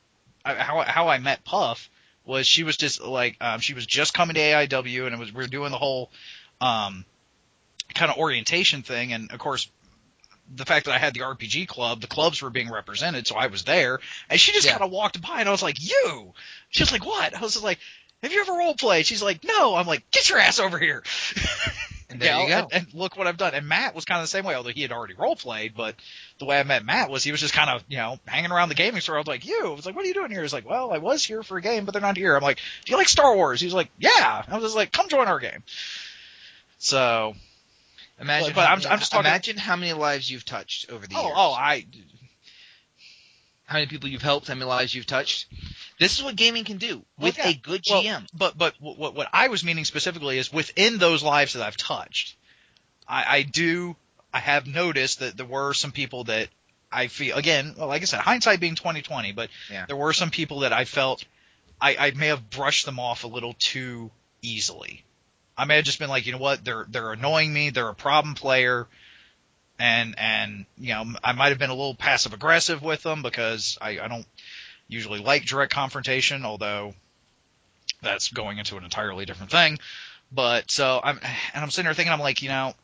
Speaker 1: Puff was she was just, she was just coming to AIW, and we were doing the whole kind of orientation thing, and of course the fact that I had the RPG club, the clubs were being represented, so I was there, and she just kind of walked by, and I was like, you! She was like, what? I was just like, have you ever role played? She's like, no. I'm like, get your ass over here.
Speaker 2: And there you go.
Speaker 1: And look what I've done. And Matt was kind of the same way, although he had already role played, but the way I met Matt was he was just kind of, hanging around the gaming store. I was like, I was like, what are you doing here? He's like, well, I was here for a game, but they're not here. I'm like, do you like Star Wars? He's like, yeah. I was just like, come join our game. So
Speaker 2: imagine how many lives you've touched over the years. How many people you've helped, how many lives you've touched. This is what gaming can do with a good GM.
Speaker 1: But what I was meaning specifically is within those lives that I've touched, I have noticed that there were some people that I feel, again, like I said, hindsight being 20/20, but there were some people that I felt I may have brushed them off a little too easily. I may have just been like, you know what, they're annoying me, they're a problem player, and I might have been a little passive aggressive with them because I don't usually like direct confrontation, although that's going into an entirely different thing. But so I'm sitting there thinking, I'm like,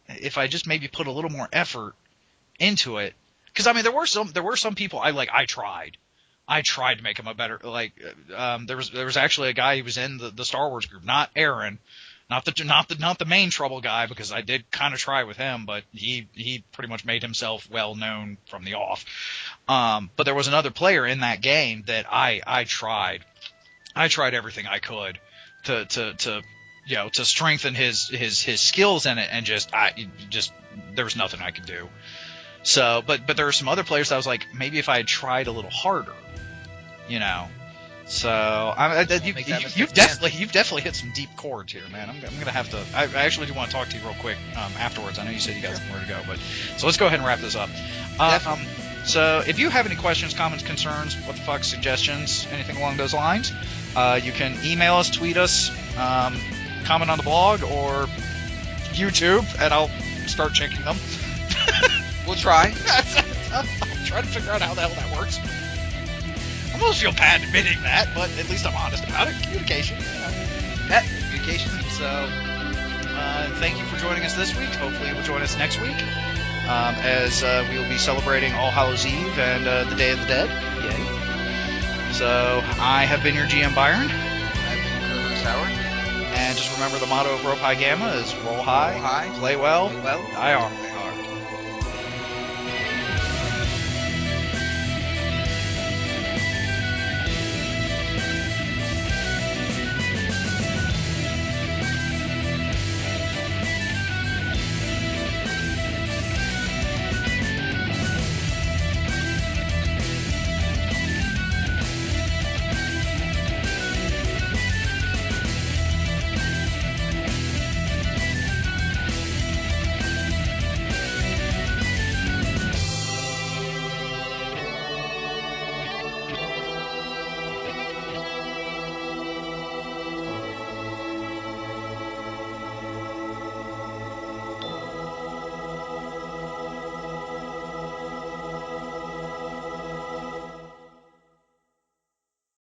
Speaker 1: if I just maybe put a little more effort into it. Because I mean, there were some people I tried to make him a better there was actually a guy who was in the Star Wars group, not Aaron, not the main trouble guy, because I did kind of try with him, but he pretty much made himself well known from the off. But there was another player in that game that I tried everything I could to strengthen his skills in it, and just there was nothing I could do. So, but there are some other players that I was like, maybe if I had tried a little harder, you know. So you've definitely hit some deep chords here, man. I'm gonna have to. I actually do want to talk to you real quick afterwards. I know you said you got somewhere to go, but so let's go ahead and wrap this up. So if you have any questions, comments, concerns, what the fuck, suggestions, anything along those lines, you can email us, tweet us, comment on the blog, or YouTube, and I'll start checking them.
Speaker 2: We'll try.
Speaker 1: I'm trying to figure out how the hell that works. I almost feel bad admitting that, but at least I'm honest about it. Communication. Communication. So, thank you for joining us this week. Hopefully you will join us next week, as we will be celebrating All Hallows Eve and the Day of the Dead. Yay. So, I have been your GM Byron.
Speaker 2: I've been your co-host Howard.
Speaker 1: And just remember, the motto of Rope High Gamma is roll high, play well, die hard.